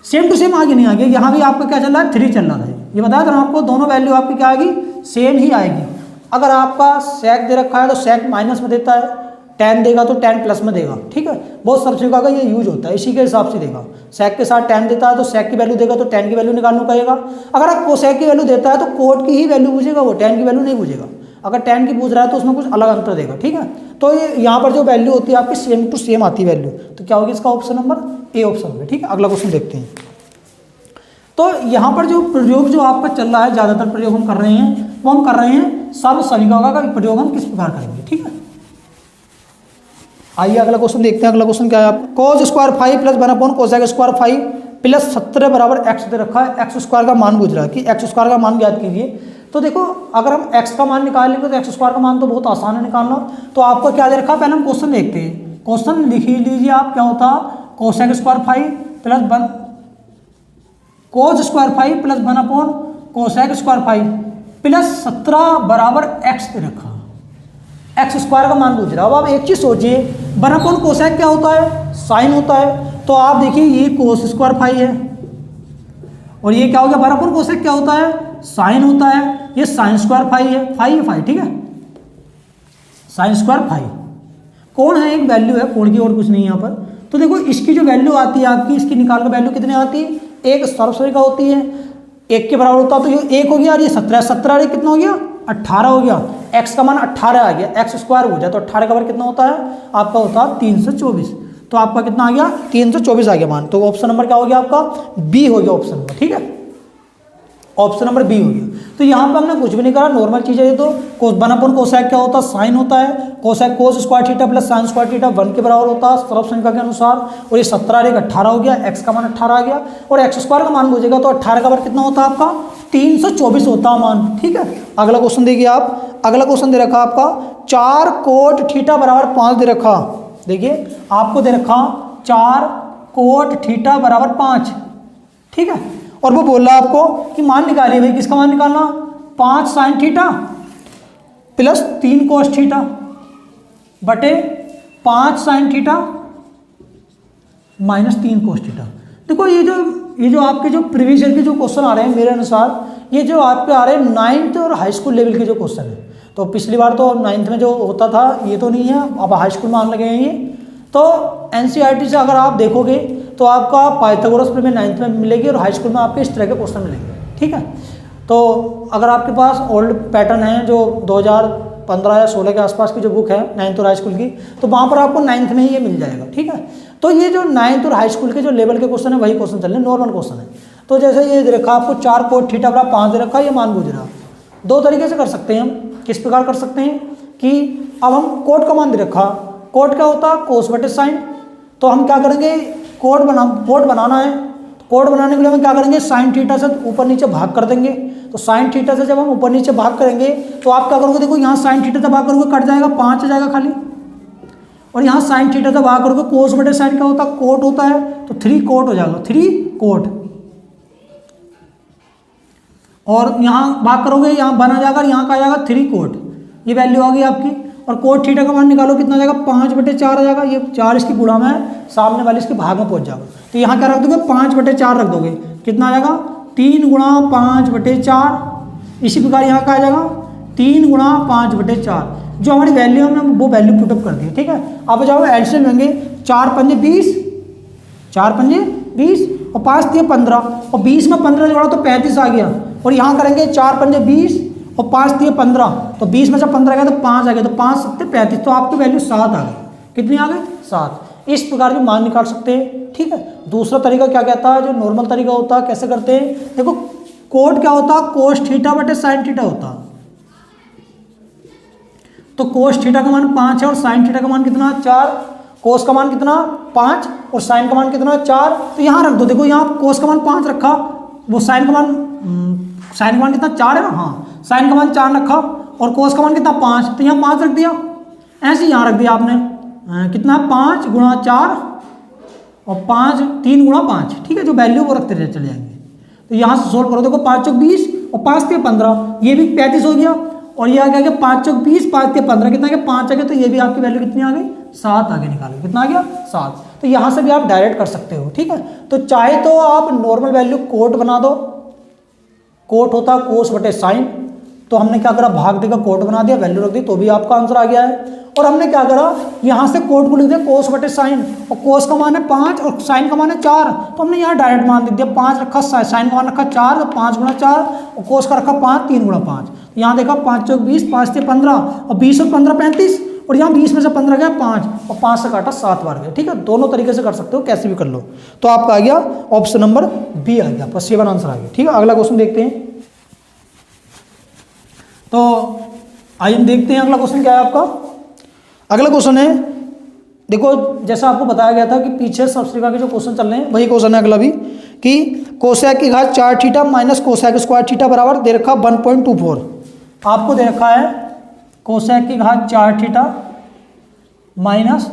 सेम टू सेम आगे नहीं आ गया, यहाँ भी आपका क्या चल रहा है 3 चल रहा है। ये बताया था आपको दोनों वैल्यू आपकी क्या आएगी सेम ही आएगी। अगर आपका सेक दे रखा है तो सेक माइनस में देता है, टेन देगा तो टेन प्लस में देगा, ठीक है। बहुत सर्व समीकरण का ये यूज होता है, इसी के हिसाब से देगा। सेक के साथ टेन देता है तो सेक की वैल्यू देगा तो टेन की वैल्यू निकालना कहेगा। अगर आप कोसेक की वैल्यू देता है तो कोट की ही वैल्यू पूछेगा, वो टेन की वैल्यू नहीं पूछेगा। अगर टेन की पूछ रहा है तो उसमें कुछ अलग अंतर देगा, ठीक है। तो ये यहाँ पर जो वैल्यू होती है आपकी सेम टू सेम आती है वैल्यू, तो क्या होगी इसका ऑप्शन नंबर ए ऑप्शन होगा, ठीक है। अगला क्वेश्चन देखते हैं। तो यहाँ पर जो प्रयोग जो आपका चल रहा है, ज़्यादातर प्रयोग हम कर रहे हैं वो हम कर रहे हैं सर्व समीकरण का प्रयोग हम किस प्रकार करेंगे, ठीक है। आइए अगला क्वेश्चन देखते हैं। अगला क्वेश्चन क्या है आपका cos square 5 plus 1 cosec square 5 plus 17 बराबर एक्स दे रखा है। एक्स स्क्वायर का मान पूछ रहा है कि एक्स स्क्वायर का मान ज्ञात कीजिए। तो देखो अगर हम एक्स का मान निकाल लेंगे तो एक्स स्क्वायर का मान तो बहुत आसान है निकालना। तो आपको क्या दे रखा है पहले हम क्वेश्चन देखते हैं। क्वेश्चन लिख लीजिए आप, क्या होता cosec square 5 plus 1 cos square 5 plus 1 cosec square 5 plus 17 बराबर एक्स दे रखा। एक्स स्क्वायर का मान पूछ रहा है। अब आप एक चीज सोचिए 1 कोसेक क्या होता है साइन होता है। तो आप देखिए ये कोस स्क्वायर 5 है और ये क्या हो गया 1 कोसेक क्या होता है साइन होता है। ये साइन स्क्वायर 5 है, 5 ठीक है, साइन स्क्वायर 5 कोण है, एक वैल्यू है कोण की और कुछ नहीं यहाँ पर। तो देखो इसकी जो वैल्यू आती है आपकी, इसकी निकाल कर वैल्यू कितनी आती है, एक सर्वसरेखा होती है 1 के बराबर होता है। तो ये 1 हो गया और ये 17 कितना हो गया 18 हो गया। एक्स का मान 18 आ गया, एक्स स्क्वायर हो जाए तो 18 का मान कितना होता है आपका होता है 324। तो आपका कितना आ गया 324 आ गया मान। तो ऑप्शन नंबर क्या हो गया आपका बी हो गया ऑप्शन नंबर, ठीक है, ऑप्शन नंबर बी हो गया। तो यहाँ पे हमने कुछ भी नहीं करा, नॉर्मल चीज़ है ये। तो 1 कोसेक क्या होता है साइन होता है, cosec cos square theta plus sine square theta 1 के बराबर होता है सर्व संख्या के अनुसार। और ये 17 एक 18 हो गया, एक्स का मान 18 आ गया और एक्स स्क्वायर का मान पूछेगा तो 18 का मान कितना होता है आपका 324 होता है मान, ठीक है। अगला क्वेश्चन देखिए आप, अगला क्वेश्चन दे रखा आपका 4 कोट थीटा बराबर 5 दे रखा। देखिए आपको दे रखा 4 कोट थीटा बराबर 5, ठीक है। और वो बोल रहा है आपको कि मान निकालिए भाई, किसका मान निकालना 5 sign theta plus 3 cos theta बटे 5 sine theta minus 3 cos theta. देखो ये जो आपके जो प्रीवियस ईयर के जो क्वेश्चन आ रहे हैं मेरे अनुसार ये जो आपके आ रहे हैं 9th और हाई स्कूल लेवल के जो क्वेश्चन है। तो पिछली बार तो 9th में जो होता था ये तो नहीं है, अब हाई स्कूल में आने लगे हैं ये। तो एनसीईआरटी से अगर आप देखोगे तो आपका पाइथागोरस प्रमेय 9th में मिलेगी और हाई स्कूल में आपके इस तरह के क्वेश्चन मिलेंगे, ठीक है। तो अगर आपके पास ओल्ड पैटर्न है जो 2015 या 16 के आसपास की जो बुक है 9th और हाई स्कूल की, तो वहाँ पर आपको 9th में ही ये मिल जाएगा, ठीक है। तो ये जो 9th और हाई स्कूल के जो लेवल के क्वेश्चन है वही क्वेश्चन चल रहे हैं, नॉर्मल क्वेश्चन है। तो जैसे ये दे रखा आपको 4 कोट थीटा बराबर 5 दे रखा है, ये मान पूछ रहा। 2 तरीके से कर सकते हैं हम। किस प्रकार कर सकते हैं कि अब हम कोट का मान दे रखा, कोट क्या होता है कोस बटे साइन। तो हम क्या करेंगे कोट बनाना है, कोट बनाने के लिए हम क्या करेंगे साइन थीटा से ऊपर नीचे भाग कर देंगे। तो साइन थीटा से जब हम ऊपर नीचे भाग करेंगे तो आप क्या करोगे, देखो यहाँ साइन थीटा से भाग करोगे कट जाएगा 5 आ जाएगा खाली, और यहाँ साइन थीटा से भाग करोगे कोस बटे साइन क्या होता है कोट होता है, तो 3 कोट हो जाएगा, 3 कोट। और यहाँ भाग करोगे यहाँ बना जाएगा, यहाँ का आ जाएगा 3 कोट, ये वैल्यू आ गई आपकी। और कोट थीटा का मान निकालो कितना आ जाएगा 5/4 आ जाएगा, ये 4 इसकी गुणा में सामने वाले इसके भाग में पहुंच जाएगा। तो यहाँ क्या रख दोगे 5/4 रख दोगे, कितना आ जाएगा 3 गुणा 5/4। इसी प्रकार यहाँ का आ जाएगा 3 गुणा 5/4, जो हमारी वैल्यू हमने वो वैल्यू पुटअप कर दी, ठीक है। अब जाओ एलसीएम लेंगे, 4 पंजे 20, 4 पंजे 20 और 5 दिए 15, और 20 में 15 जोड़ा तो 35 आ गया। और यहाँ करेंगे 4 पंजे 20 और 5 दिए 15, तो 20 में से 15 गया तो 5 आ गया, तो 5 7 35, तो आपकी वैल्यू 7 आ गई। कितनी आ गई? 7। इस प्रकार की मान निकाल सकते हैं, ठीक है। दूसरा तरीका क्या कहता है, जो नॉर्मल तरीका होता है, कैसे करते हैं, देखो कोट क्या होता है, कोस थीटा बटे साइन थीटा होता है। तो कोस थीटा का मान 5 है और साइन थीटा का मान कितना? 4। कोस का मान कितना? 5 और साइन का मान कितना? 4। तो यहाँ रख दो, देखो यहाँ कोस का मान 5 रखा, वो साइन का मान कितना? 4 है ना, हाँ, साइन का मान 4 रखा और कोस का मान कितना? 5, तो यहाँ 5 रख दिया। ऐसे यहाँ रख दिया आपने, कितना? 5 गुणा 4 और 5 3 गुणा 5, ठीक है, जो वैल्यू वो रखते रहे चले जाएंगे। तो यहाँ से सोल्व करो, देखो 5 चौक 20 और 5 3 15, ये भी 35 हो गया, और ये आ गया 5 चौक 20 5 3 15, कितना आ गया? 5 आ गया, तो ये भी आपकी वैल्यू कितनी आ गई? 7 आगे निकालो, कितना आ गया? 7। तो यहाँ से भी आप डायरेक्ट कर सकते हो, ठीक है। तो चाहे तो आप नॉर्मल वैल्यू कोट बना दो, कोट होता है कोस बटे साइन, तो हमने क्या करा, भाग देकर कोट बना दिया, वैल्यू रख दी, तो भी आपका आंसर आ गया है। और हमने क्या करा, यहाँ से कोट को लिख दिया कोस बटे साइन, और कोस का मान है 5 और साइन का मान है 4, तो हमने यहाँ डायरेक्ट मान लिख दिया, 5 रखा, साइन का मान रखा 4, तो 5 गुणा 4 और कोस का रखा 5 3 गुणा 5। यहाँ देखा 5 चौक 20 5 3 15 और 20 और 15 35, और यहाँ 20 में से 15 गया 5 और 5 से काटा 7 बार गया, ठीक है। दोनों तरीके से कर सकते हो, कैसे भी कर लो। तो आपका आ गया ऑप्शन नंबर बी आ गया, आपका 7 आंसर आ गया, ठीक है। अगला क्वेश्चन देखते हैं। तो आइए हम देखते हैं अगला क्वेश्चन क्या है आपका। अगला क्वेश्चन है, देखो जैसा आपको बताया गया था कि पीछे सबस्ट्रिका के जो क्वेश्चन चल रहे हैं वही क्वेश्चन है अगला भी, कि कोसेक की घात 4 theta minus cosec square theta बराबर दे रखा 1.24। आपको दे रखा है कोसेक की घात 4 थीटा माइनस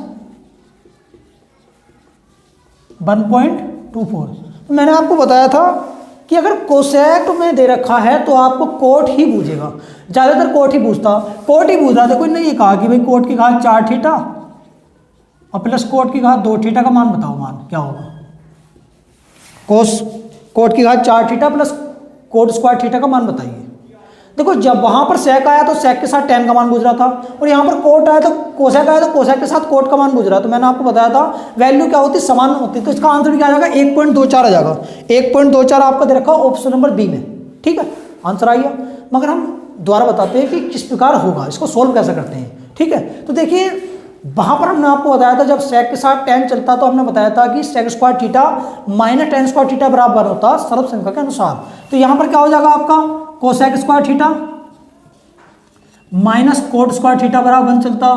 1.24। तो मैंने आपको बताया था कि अगर कोसेक में दे रखा है तो आपको कोट ही पूछेगा, ज़्यादातर कोट ही पूछ रहा था। कोई नहीं ये कहा कि भाई कोट की घात 4 थीटा और प्लस कोट की घात 2 थीटा का मान बताओ, मान क्या होगा। कोट की घात 4 theta plus coat square theta का मान बताइए। देखो जब वहां पर सेक आया तो सेक के साथ टेन का मान पूछ रहा था, और यहाँ पर कोट आया तो कोसेक आया तो कोसेक के साथ कोट का मान पूछ रहा। तो मैंने आपको बताया था वैल्यू क्या होती, समान होती, तो इसका आंसर क्या आ जाएगा? 1.24 आ जाएगा। 1.24 आपका दे रखा ऑप्शन नंबर बी में, ठीक है, आंसर आ गया। मगर हम दोबारा बताते हैं कि किस प्रकार होगा, इसको सोल्व कैसे करते हैं, ठीक है। तो देखिए वहां पर हमने आपको बताया था जब सेक के साथ टेन चलता तो हमने बताया था कि sec square theta minus tan square theta बराबर होता सर्व संख्या के अनुसार। तो यहाँ पर क्या हो जाएगा आपका, cosec square theta minus cot square theta बराबर 1 चलता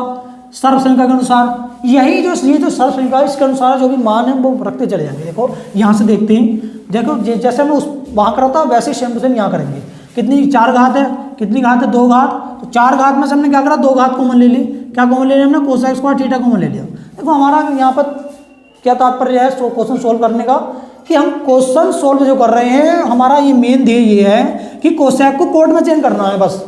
सर्व संख्या के अनुसार। यही जो सर्व संख्या इसके अनुसार जो भी मान है वो रखते चले जाएंगे। देखो यहाँ से देखते हैं, देखो जैसे हमने उस वहाँ करा था वैसे सेम टू सेम यहाँ करेंगे। कितनी 4 घात है, कितनी घात है 2 घात, तो 4 घात में से हमने क्या करा 2 घात कॉमन ले ली। क्या कॉमन ले लिया हमने, कोसेक स्क्वायर थीटा कॉमन ले लिया। देखो हमारा यहाँ पर क्या तात्पर्य है क्वेश्चन सोल्व करने का, कि हम क्वेश्चन सोल्व जो कर रहे हैं हमारा ये मेन ध्येय ये है कि कोसेक को कोट में चेंज करना है, बस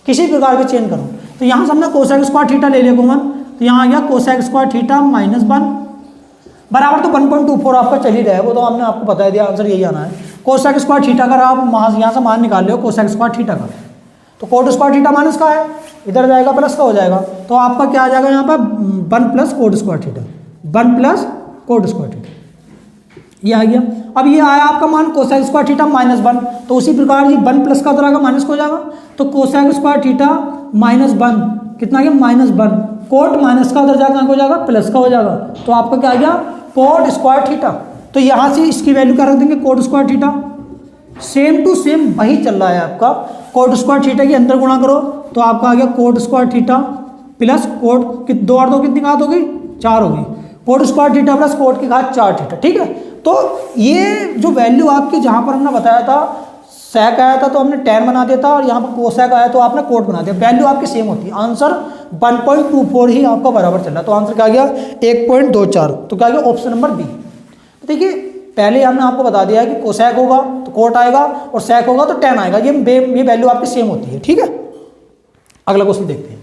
किसी प्रकार के चेंज करो। तो यहाँ से हमने कोसेक स्क्वायर थीटा ले लिया कॉमन, तो यहाँ आ गया कोसेक स्क्वायर थीटा माइनस 1 बराबर तो 1.24 आपका चल ही रहा है, वो तो हमने आपको बता दिया, आंसर यही आना है। कोसेक स्क्वायर थीटा का आप यहाँ से मान निकाल लो कोसेक स्क्वायर थीटा का, तो कोट स्क्वायर थीटा माइनस का है, इधर जाएगा प्लस का हो जाएगा, तो आपका क्या आ जाएगा यहाँ पर 1 plus coat square theta, 1 plus coat square theta, ये आ गया। अब ये आया आपका मान कोसेक स्क्वायर थीटा माइनस 1, तो उसी प्रकार ये 1 प्लस का तरह का माइनस हो जाएगा, तो कोसेक स्क्वायर थीटा माइनस 1 कितना गया -1, कोट माइनस का उधर जाकर हो जाएगा प्लस का हो जाएगा, तो आपका क्या आ गया कोट स्क्वायर थीटा। तो यहाँ से इसकी वैल्यू क्या रख देंगे cot square theta, same to same वही चल रहा है आपका। कोट स्क्वायर थीटा के अंदर गुणा करो तो आपका आ गया coat square theta plus coat 2 और 2 कितनी घात हो गई 4 हो गई, coat square theta plus coat की घात 4 थीटा, ठीक है। तो ये जो वैल्यू आपकी जहाँ पर हमने बताया था सेक आया था तो हमने tan बना दिया था, और यहाँ पर कोसेक आया तो आपने कोट बना दिया, वैल्यू आपकी सेम होती है। आंसर 1.24 ही आपका बराबर चल रहा है, तो आंसर क्या आ गया 1.24, तो क्या आ गया ऑप्शन नंबर बी। देखिए पहले हमने आपको बता दिया है कि कोसेक होगा तो कोट आएगा और सेक होगा तो tan आएगा, ये वैल्यू आपकी सेम होती है, ठीक है। अगला क्वेश्चन देखते हैं।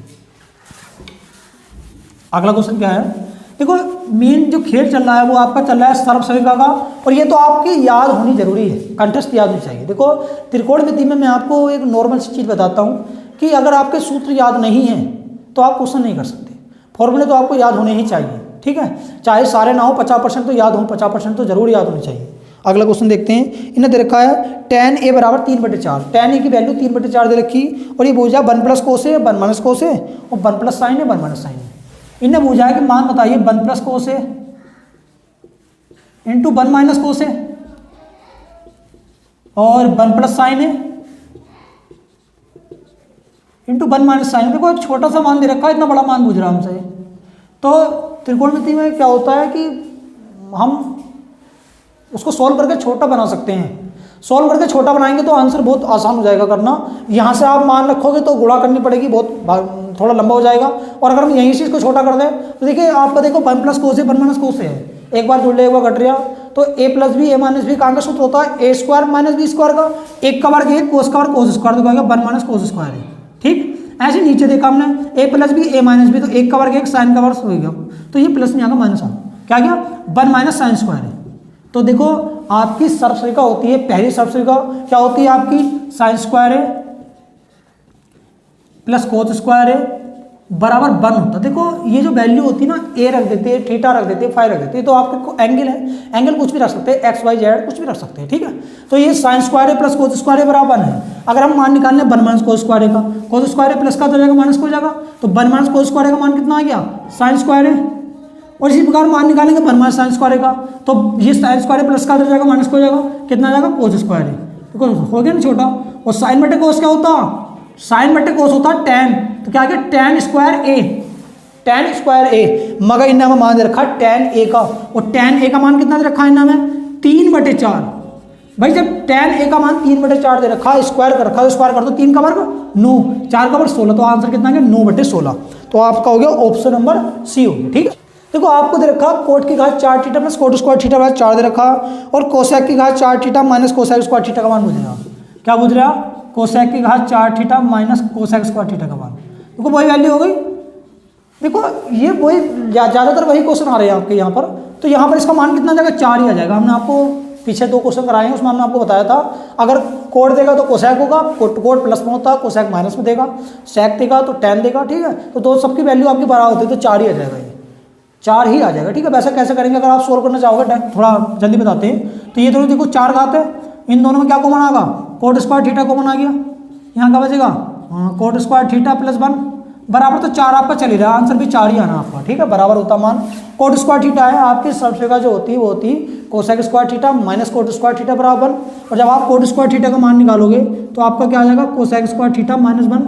अगला क्वेश्चन क्या है, देखो मेन जो खेल चल रहा है वो आपका चल रहा है सर्व संख्या का, और ये तो आपकी याद होनी जरूरी है, कंठस्थ याद होनी चाहिए। देखो त्रिकोणमिति में मैं आपको एक नॉर्मल सी चीज़ बताता हूँ कि अगर आपके सूत्र याद नहीं है तो आप क्वेश्चन नहीं कर सकते। फॉर्मूले तो आपको याद होने ही चाहिए, ठीक है, चाहे सारे ना हो, 50% तो याद हो, 50% तो जरूर याद होनी चाहिए। अगला क्वेश्चन देखते हैं। इन्हें दे रखा है tan a बराबर 3/4, tan a की वैल्यू 3/4 दे रखी और ये पूछा 1 प्लस कोस है 1 माइनस कोस है और 1 प्लस साइन है 1 माइनस साइन है। इन्हें पूछा है कि मान बताइए 1 प्लस कोस है इंटू 1 माइनस कोस है और 1 प्लस साइन है इंटू 1 माइनस साइन। देखो एक छोटा सा मान दे रखा है, इतना बड़ा मान पूछ रहा है हमसे। तो त्रिकोणमिति में क्या होता है कि हम उसको सॉल्व करके छोटा बना सकते हैं। सॉल्व करके छोटा बनाएंगे तो आंसर बहुत आसान हो जाएगा करना। यहाँ से आप मान रखोगे तो गुणा करनी पड़ेगी, बहुत थोड़ा लंबा हो जाएगा। और अगर हम यहीं से इसको छोटा कर दें तो देखिए आपका देखो 1 प्लस कोस है 1 माइनस कोस है, एक बार जुड़ ले एक बार घट रहा। तो a plus B A minus B कहाँ का सूत्र होता है, A square minus B square का। एक का वर्ग एक, कोस का वर्ग कोस स्क्वायर, तो कहेगा 1 माइनस कोस स्क्वायर है। ठीक, ऐसे नीचे देखा हमने a plus B A minus B, तो एक का वर्ग एक, साइन का वर्ग हो गया, तो ये प्लस में आएगा माइनस क्या गया 1 माइनस साइन स्क्वायर है। तो देखो आपकी सर्वश्रेखा होती है, पहली सर्वश्रेखा क्या होती है आपकी, साइन स्क्वायर है प्लस कोस स्क्वायर है बराबर 1 होता है। देखो ये जो वैल्यू होती है ना, ए रख देते हैं, थीटा रख देते हैं, फाई रख देते हैं, तो आपको एंगल है, एंगल कुछ भी रख सकते हैं, एक्स वाई जेड कुछ भी रख सकते हैं, ठीक है। तो ये साइन स्क्वायर है प्लस कोस स्क्वायर है बराबर 1 है। अगर हम मान निकालने 1 माइनस कोस स्क्वायर का, कोस स्क्वायर है प्लस का तो जाएगा माइनस को जाएगा, तो 1 माइनस कोस स्क्वायर का मान कितना आ गया, साइन स्क्वायर है। और इसी प्रकार मान निकालेंगे 1 माइनस साइन स्क्वायर का, तो ये साइन स्क्वायर प्लस का तो जाएगा माइनस को जाएगा, कितना आ जाएगा कोस स्क्वायर है, तो हो गया ना छोटा। और साइन बटे कोस क्या होता, साइन बटे कोस होता है tan, तो क्या आ गया tan square a, tan square a। मगर इन्हें हमें मान दे रखा है tan a का, और tan a का मान कितना दे रखा है इन्हें हमें 3/4। भाई जब tan a का मान 3/4 दे रखा है, स्क्वायर कर रखा है, स्क्वायर कर दो, 3 का वर्ग 9, 4 का वर्ग 16, तो आंसर कितना है 9/16। तो आपका हो गया ऑप्शन नंबर सी हो गया, ठीक है। देखो आपको दे रखा कोट की घात 4 theta plus coat square theta by 4 दे रखा, और कोसेक की घात 4 theta minus cosec square theta का मान पूछ रहा। क्या पूछ रहा, कोसेक की घात 4 theta minus cosec square theta का मान। देखो वही वैल्यू हो गई। देखो ये वही ज़्यादातर वही क्वेश्चन आ रहे हैं आपके यहाँ पर। तो यहाँ पर इसका मान कितना जाएगा, 4 ही आ जाएगा। हमने आपको पीछे 2 क्वेश्चन कराए हैं, उसमें हमने आपको बताया था अगर कोड देगा तो कोसेक होगा, कोड प्लस में होता है, कोसेक माइनस में देगा, सेक देगा तो tan देगा, ठीक है। तो दो सबकी वैल्यू आपकी बराबर होती है, तो 4 ही आ जाएगा, ये 4 ही आ जाएगा, ठीक है। वैसे कैसे करेंगे अगर आप सोल्व करना चाहोगे, थोड़ा जल्दी बताते हैं। तो ये दोनों देखो 4 घात है, इन दोनों में क्या कॉमन आएगा, कोट स्क्वायर थीटा कॉमन आ गया, यहाँ का बचेगा कोट स्क्वायर थीटा प्लस 1 बराबर, तो 4 आपका चल ही रहा, आंसर भी 4 ही आना आपका, ठीक है। बराबर होता मान कोट स्क्वायर थीटा है आपकी सर्वश्रेखा जो होती है वो होती cosec square theta minus cot square theta बराबर 1। और जब आप कोट स्क्वायर थीटा का मान निकालोगे तो आपका क्या आ जाएगा, कोसेक स्क्वायर थीटा माइनस 1।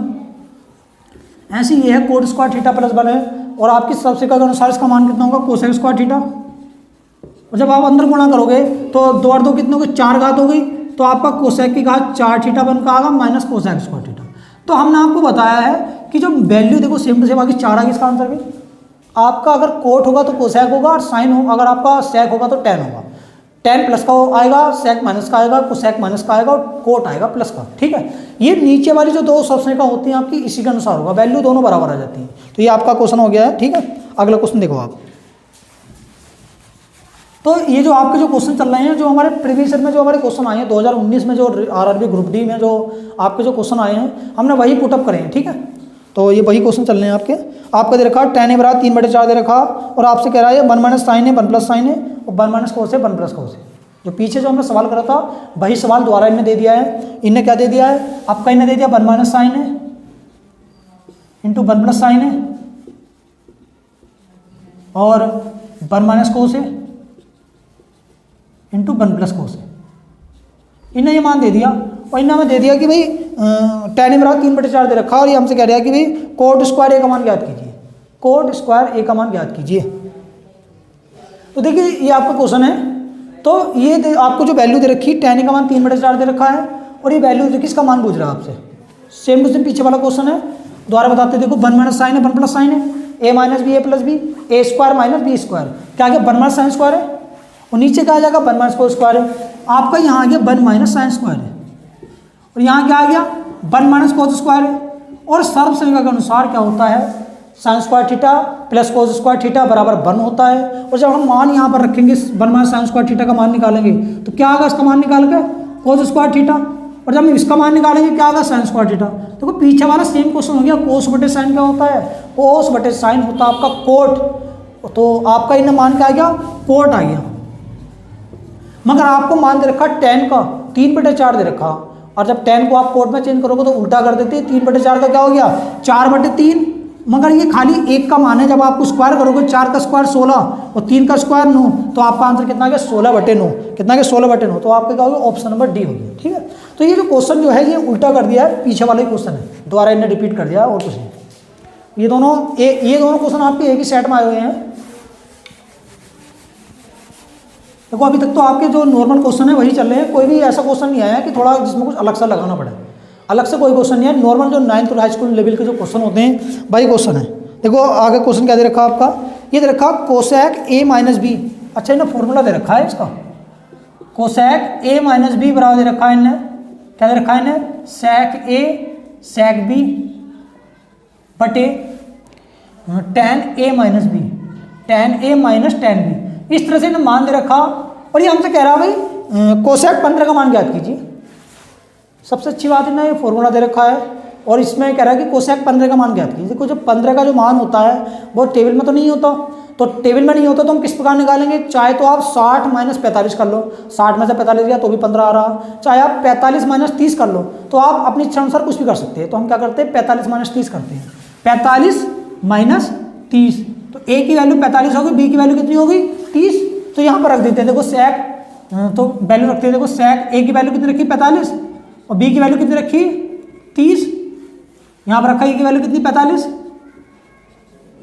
ऐसे ये है कोट स्क्वायर थीटा प्लस 1 है, और आपकी सर्वश्रेखा के अनुसार इसका मान कितना होगा, कोसेक स्क्वायर थीटा। और जब आप अंदर गुणा करोगे तो 2 और 2 कितने हो गए, 4 घात हो गई, तो आपका कोसेक की घात 4 थीटा बन का आएगा माइनस कोसेक स्क्वायर थीटा। तो हमने आपको बताया है कि जो वैल्यू देखो सेम टू सेम आगे 4 आ गई, इसका आंसर भी आपका अगर कोट होगा तो कोसेक होगा, और साइन हो अगर आपका सेक होगा तो tan होगा। tan प्लस का आएगा, सेक माइनस का आएगा, कोसेक माइनस का आएगा, और कोट आएगा प्लस का, ठीक है। ये नीचे वाली जो 2 सर्वश्रेखा होती हैं आपकी इसी के अनुसार होगा, वैल्यू दोनों बराबर आ जाती हैं। तो ये आपका क्वेश्चन हो गया है, ठीक है। अगला क्वेश्चन देखो आप। तो ये जो आपके जो क्वेश्चन चल रहे हैं, जो हमारे प्रीवियस ईयर में जो हमारे क्वेश्चन आए हैं 2019 में, जो आरआरबी ग्रुप डी में जो आपके जो क्वेश्चन आए हैं, हमने वही पुटअप करे हैं, ठीक है। तो ये वही क्वेश्चन चल रहे हैं आपके। आपका दे रखा tan a बराबर 3/4 दे रखा, और आपसे कह रहा है 1 माइनस साइन है 1 प्लस साइन है, और 1 माइनस कोस है 1 प्लस कोस है। जो पीछे जो हमने सवाल करा था वही सवाल दोबारा इन्हें दे दिया है। इन्हें क्या दे दिया है, आपका इन्हें दे दिया 1 माइनस साइन है इंटू 1 प्लस साइन है, और 1 माइनस कोस है इंटू 1 प्लस कोस है। इन्हें ये मान दे दिया, और इन्हें हमें दे दिया कि भाई tan a बराबर 3/4 दे रखा, और ये हमसे कह रहा है कि भाई कोट स्क्वायर a का मान ज्ञात कीजिए, कोट स्क्वायर a का मान ज्ञात कीजिए। तो देखिए ये आपका क्वेश्चन है। तो ये आपको जो वैल्यू दे रखी tan a का मान 3/4 दे रखा है, और ये वैल्यू देखिए इसका मान पूछ रहा है आपसे, सेम टू सेम पीछे वाला क्वेश्चन है। दोबारा बताते देखो 1 माइनस साइन है 1 प्लस साइन है, a minus B A plus B, A square minus B square, क्या आ गया 1 माइनस साइन स्क्वायर है, और नीचे क्या आ जाएगा 1 माइनस कोस स्क्वायर है। आपका यहाँ आ गया 1 माइनस साइन स्क्वायर है, और यहाँ क्या आ गया 1 माइनस कोस स्क्वायर है। और सर्वश्रेखा के अनुसार क्या होता है, sine square theta plus cos square theta बराबर 1 होता है। और जब हम मान यहाँ पर रखेंगे 1 माइनस साइन स्क्वायर थीटा का मान निकालेंगे तो क्या आएगा इसका मान निकाल के, कोस स्क्वायर थीटा, और जब हम इसका मान निकालेंगे क्या होगा, साइन स्क्वायर थीटा। देखो पीछे वाला सेम क्वेश्चन हो गया, कोस बटे साइन क्या होता है, कोस बटे साइन होता है आपका कोट, तो आपका इनमें मान क्या आ गया, कोट आ गया। मगर आपको मान दे रखा टेन का 3/4 दे रखा, और जब टेन को आप कोट में चेंज करोगे तो उल्टा कर देते हैं, 3/4 का क्या हो गया 4/3। मगर ये खाली एक का मान है, जब आप स्क्वायर करोगे 4 का स्क्वायर 16 और 3 का स्क्वायर 9, तो आपका आंसर कितना गया 16/9, कितना गया 16/9, तो आपका क्या होगा ऑप्शन नंबर डी हो गया। ठीक है, तो ये जो क्वेश्चन जो है ये उल्टा कर दिया है, पीछे वाला ही क्वेश्चन है, दोबारा इन्हें रिपीट कर दिया और कुछ नहीं। ये दोनों क्वेश्चन आपके एक ही सेट में आए हुए हैं। देखो अभी तक तो आपके जो नॉर्मल क्वेश्चन है वही चल रहे हैं, कोई भी ऐसा क्वेश्चन नहीं आया है कि थोड़ा जिसमें कुछ अलग सा लगाना पड़े, अलग से कोई क्वेश्चन नहीं है। नॉर्मल जो 9th और हाई स्कूल लेवल के जो क्वेश्चन होते हैं वही क्वेश्चन है। देखो आगे क्वेश्चन क्या दे रखा आपका, ये दे रखा कोसेक ए माइनस बी। अच्छा इन्हें फॉर्मूला दे रखा है इसका, कोसेक ए माइनस बी बराबर दे रखा है इन्हें, क्या दे रखा है इन्हें, सेक ए सेक बी बटे टेन ए माइनस बी, टेन ए माइनस टेन बी। इस तरह से इन्हें मान दे रखा, और ये हमसे कह रहा है भाई कोसेक 15 का मान ज्ञात कीजिए। सबसे अच्छी बात है ना, ये फॉर्मूला दे रखा है और इसमें कह रहा है कि कोसेक 15 का मान ज्ञात कीजिए। देखो जो 15 का जो मान होता है वो टेबल में तो नहीं होता, तो टेबल में नहीं होता तो हम किस प्रकार निकालेंगे, चाहे तो आप 60 माइनस 45 कर लो, 60 में से 45 गया तो भी 15 आ रहा, चाहे आप 45 माइनस 30 कर लो, तो आप अपनी इच्छा अनुसार कुछ भी कर सकते हैं। तो हम क्या करते हैं 45 माइनस 30 करते हैं, 45 माइनस 30, तो ए की वैल्यू 45 होगी, बी की वैल्यू कितनी होगी 30, तो यहाँ पर रख देते हैं। देखो सेक तो वैल्यू रखते हैं, देखो सेक ए की वैल्यू कितनी रखी 45 और बी की वैल्यू कितनी रखी 30, यहाँ पर रखा ए की वैल्यू कितनी 45,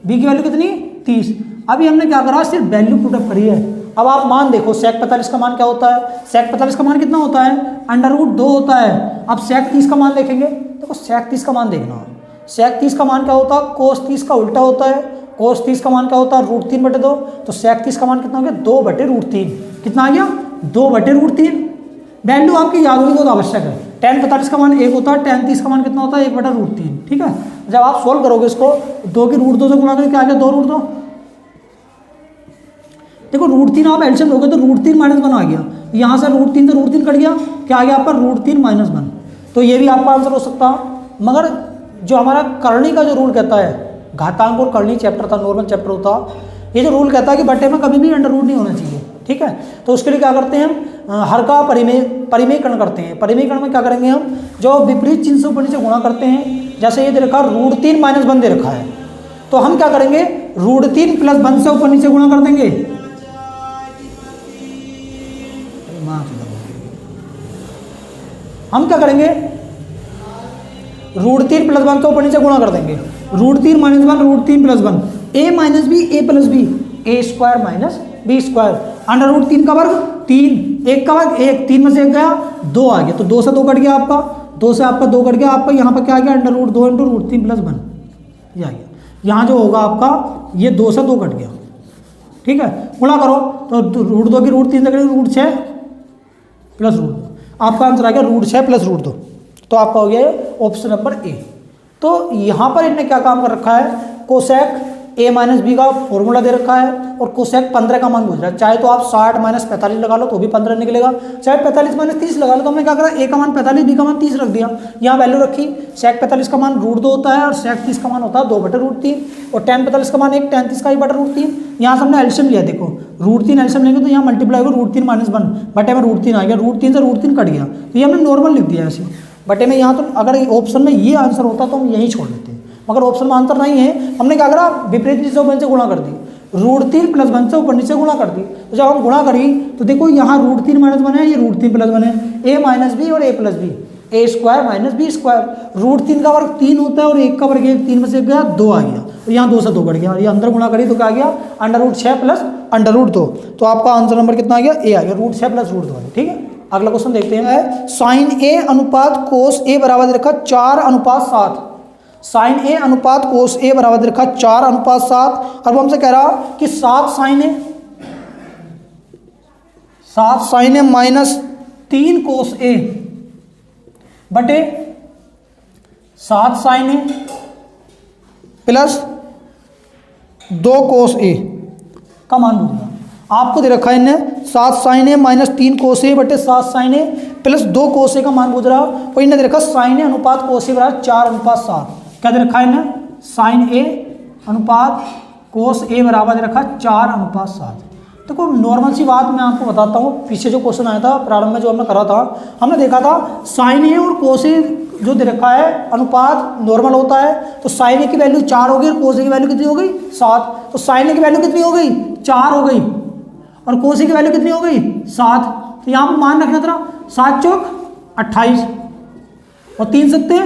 बी की वैल्यू कितनी 30। अभी हमने क्या करा, सिर्फ वैल्यू पुटअप करी है। अब आप मान देखो सेक 45 का मान क्या होता है, सेक 45 का मान कितना होता है, √2 होता है। अब सेक 30 का मान देखेंगे, देखो सेक 30 का मान देखना, सेक 30 का मान क्या होता है, कोस 30 का उल्टा होता है, कोस 30 का मान क्या होता है √3/2, तो सेक 30 का मान कितना हो गया 2/√3, कितना आ गया 2/√3। वैल्यू आपकी याद होनी बहुत आवश्यक है। टेन 45 का मान 1 होता है, टेन 30 का मान कितना होता है 1/√3। ठीक है, जब आप सोल्व करोगे इसको 2 की √2 से गुणा करके क्या आ गया 2√2। देखो √3 आप एलसीएम लोगे तो √3 -1 आ गया, यहाँ से √3 से √3 कट गया, क्या आ गया आपका √3 -1, तो ये भी आपका आंसर हो सकता। मगर जो हमारा करणी का जो रूल कहता है, घातांक और करणी चैप्टर था, नॉर्मल चैप्टर होता, ये जो रूल कहता है कि बट्टे में कभी भी अंडर रूट नहीं होना चाहिए। ठीक है, तो उसके लिए क्या करते हैं हम हर का परिमेयकरण करते हैं। परिमेयकरण में क्या करेंगे हम, जो विपरीत चिन्ह से ऊपर नीचे गुणा करते हैं, जैसे ये दे रखा √3 -1 दे रखा है, तो हम क्या करेंगे √3 + 1 से ऊपर नीचे गुणा कर देंगे। हम क्या करेंगे √3 + 1 से ऊपर नीचे गुणा कर देंगे, √3 - 1 √3 + 1 a - b a + b a² - b², √3 का वर्ग 3, 1 का वर्ग 1, 3 में से 1 गया 2 आ गया, तो 2 से 2 कट गया आपका, 2 से आपका 2 कट गया, आपका यहाँ पर क्या आ गया √2 × √3 + 1 ये आ गया। यहाँ जो होगा आपका ये 2 से 2 कट गया। ठीक है, गुणा करो तो √2 की √3 से करेंगे √6 + √2, आपका आंसर आ गया √6 + √2, तो आपका हो गया ऑप्शन नंबर ए। तो यहाँ पर इन्होंने क्या काम कर रखा है, कोसेक a - b का फॉर्मूला दे रखा है और कोसेक 15 का मान पूछ रहा है। चाहे तो आप 60 - 45 लगा लो तो भी 15 निकलेगा, चाहे 45 - 30 लगा लो, तो हमने क्या करा a का मान 45 b का मान 30 रख दिया, यहाँ वैल्यू रखी। सेक 45 का मान √2 होता है और सेक 30 का मान होता है 2/√3, और टेन 45 का मान 1, टेन 30 का 1/√3। यहाँ से हमने एल्शियम लिया, देखो √3 एल्शियम लेंगे तो यहाँ मल्टीप्लाई होगा √3 - 1 बटे में √3 आ गया, √3 से √3 कट गया, तो ये हमने नॉर्मल लिख दिया ऐसे बटे में। यहाँ तो अगर ऑप्शन में ये आंसर होता तो हम यही छोड़ देते, मगर ऑप्शन में आंसर नहीं है, हमने क्या करा विपरीत से ऊपर नीचे गुणा कर दी, √3 + 1 से ऊपर नीचे गुणा कर दी। तो जब हम गुणा करी तो देखो यहाँ √3 - 1 है, ये √3 + 1 है, a - b और a + b a² - b²। √3 का वर्ग 3 होता है और 1 का वर्ग 1, 3 में से 1 गया 2 आ गया, और यहाँ 2 से 2 कट गया, ये अंदर गुणा करी तो क्या आ गया √6 + √2, तो आपका आंसर नंबर कितना आ गया ए आ गया, √6 + √2। ठीक है, अगला क्वेश्चन देखते हैं। साइन a अनुपात कोस a बराबर दे रखा 4:7, साइन a अनुपात कोस a बराबर दे रखा 4:7। अब हमसे कह रहा कि 7 साइन a -3 कोस a बटे 7 साइन a + 2 कोस a का मान पूछा। आपको दे रखा है इन्हें 7 साइन a -3 कोस a बटे 7 साइन a प्लस 2 कोस ए का मान पूछ रहा है, और इन्हें दे रखा साइन ए अनुपात कोस ए बराबर 4:7। क्या दे रखा है इन्हें? साइन ए अनुपात कोस ए बराबर दे रखा 4:7। देखो नॉर्मल सी बात मैं आपको बताता हूँ, पीछे जो क्वेश्चन आया था प्रारंभ में जो हमने करा था, हमने देखा था साइन ए और कोस ए जो दे रखा है अनुपात नॉर्मल होता है, तो साइन ए की वैल्यू 4 हो गई और कोस ए की वैल्यू कितनी हो गई 7। तो साइन ए की वैल्यू कितनी हो गई 4 हो गई और कोस ए की वैल्यू कितनी हो गई 7। तो यहाँ पर मान रखना था 7 चौक 28 और 3 सत्ते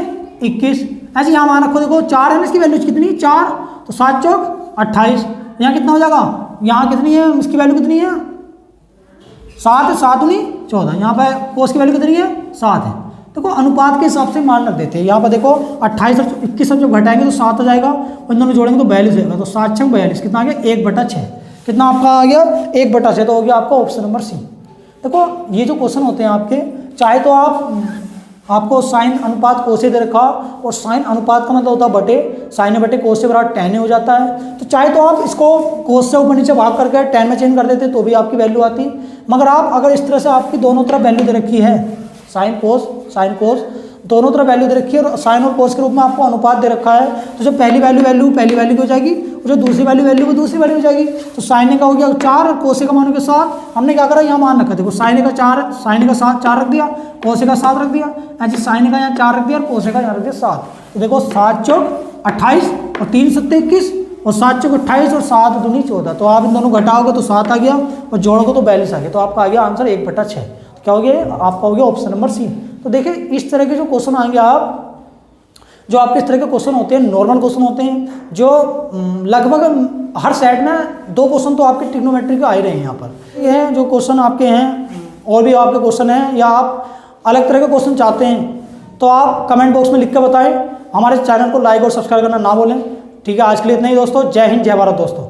21। ऐसे यहाँ मान रखो, देखो 4 है ना, इसकी वैल्यू कितनी 4, तो 7 चौक 28। यहाँ कितना हो जाएगा, यहाँ कितनी है इसकी वैल्यू कितनी है 7, 7 उनी 14। यहाँ पर कोस की वैल्यू कितनी है 7 है। देखो अनुपात के हिसाब से मान रख देते हैं। यहाँ पर देखो 28 और 21 सब जब घटाएंगे तो 7 हो जाएगा, और इन दोनों जोड़ेंगे तो 42 होगा। तो 7 6 42, कितना आ गया 1/6। कितना आपका आ गया 1/6, तो हो गया आपका ऑप्शन नंबर सी। देखो ये जो क्वेश्चन होते हैं आपके, चाहे तो आपको साइन अनुपात कोस ए दे रखा, और साइन अनुपात का मतलब होता है बटे, साइन बटे कोस से बराबर tan हो जाता है। तो चाहे तो आप इसको कोस से ऊपर नीचे भाग करके tan में चेंज कर देते तो भी आपकी वैल्यू आती। मगर आप अगर इस तरह से आपकी दोनों तरफ वैल्यू दे रखी है, साइन कोस दोनों तरफ वैल्यू दे रखी है, और साइन और कोस के रूप में आपको अनुपात दे रखा है, तो जो पहली वैल्यू पहली वैल्यू की हो जाएगी, और जो दूसरी वैल्यू वो दूसरी वैल्यू हो जाएगी। तो साइन ए का हो गया 4 और कोस ए का मान हो गया 7। हमने क्या करा, यहाँ मान रखा, देखो साइन ए का 4 रख दिया, कोस ए का 7 रख दिया, ऐसे साइन ए का यहाँ 4 रख दिया और कोस ए का यहाँ रख दिया 7। तो देखो 7 चौक 28 और 3 सत्ते 21 और 7 चौक 28 और 7 दूनी 14। तो आप इन दोनों घटाओगे तो 7 आ गया और जोड़ोगे तो 42 आ गया। तो आपका आ गया आंसर 1/6। क्या हो गया आपका, हो गया ऑप्शन नंबर सी। तो देखिए इस तरह के जो क्वेश्चन आएंगे, आप जो आपके इस तरह के क्वेश्चन होते हैं नॉर्मल क्वेश्चन होते हैं, जो लगभग हर सेट में 2 क्वेश्चन तो आपके ट्रिग्नोमेट्री के आ ही रहे हैं। यहाँ पर ये हैं जो क्वेश्चन आपके हैं, और भी आपके क्वेश्चन हैं, या आप अलग तरह के क्वेश्चन चाहते हैं तो आप कमेंट बॉक्स में लिख कर बताएं। हमारे चैनल को लाइक और सब्सक्राइब करना ना भूलें। ठीक है, आज के लिए इतना ही दोस्तों। जय हिंद, जय भारत दोस्तों।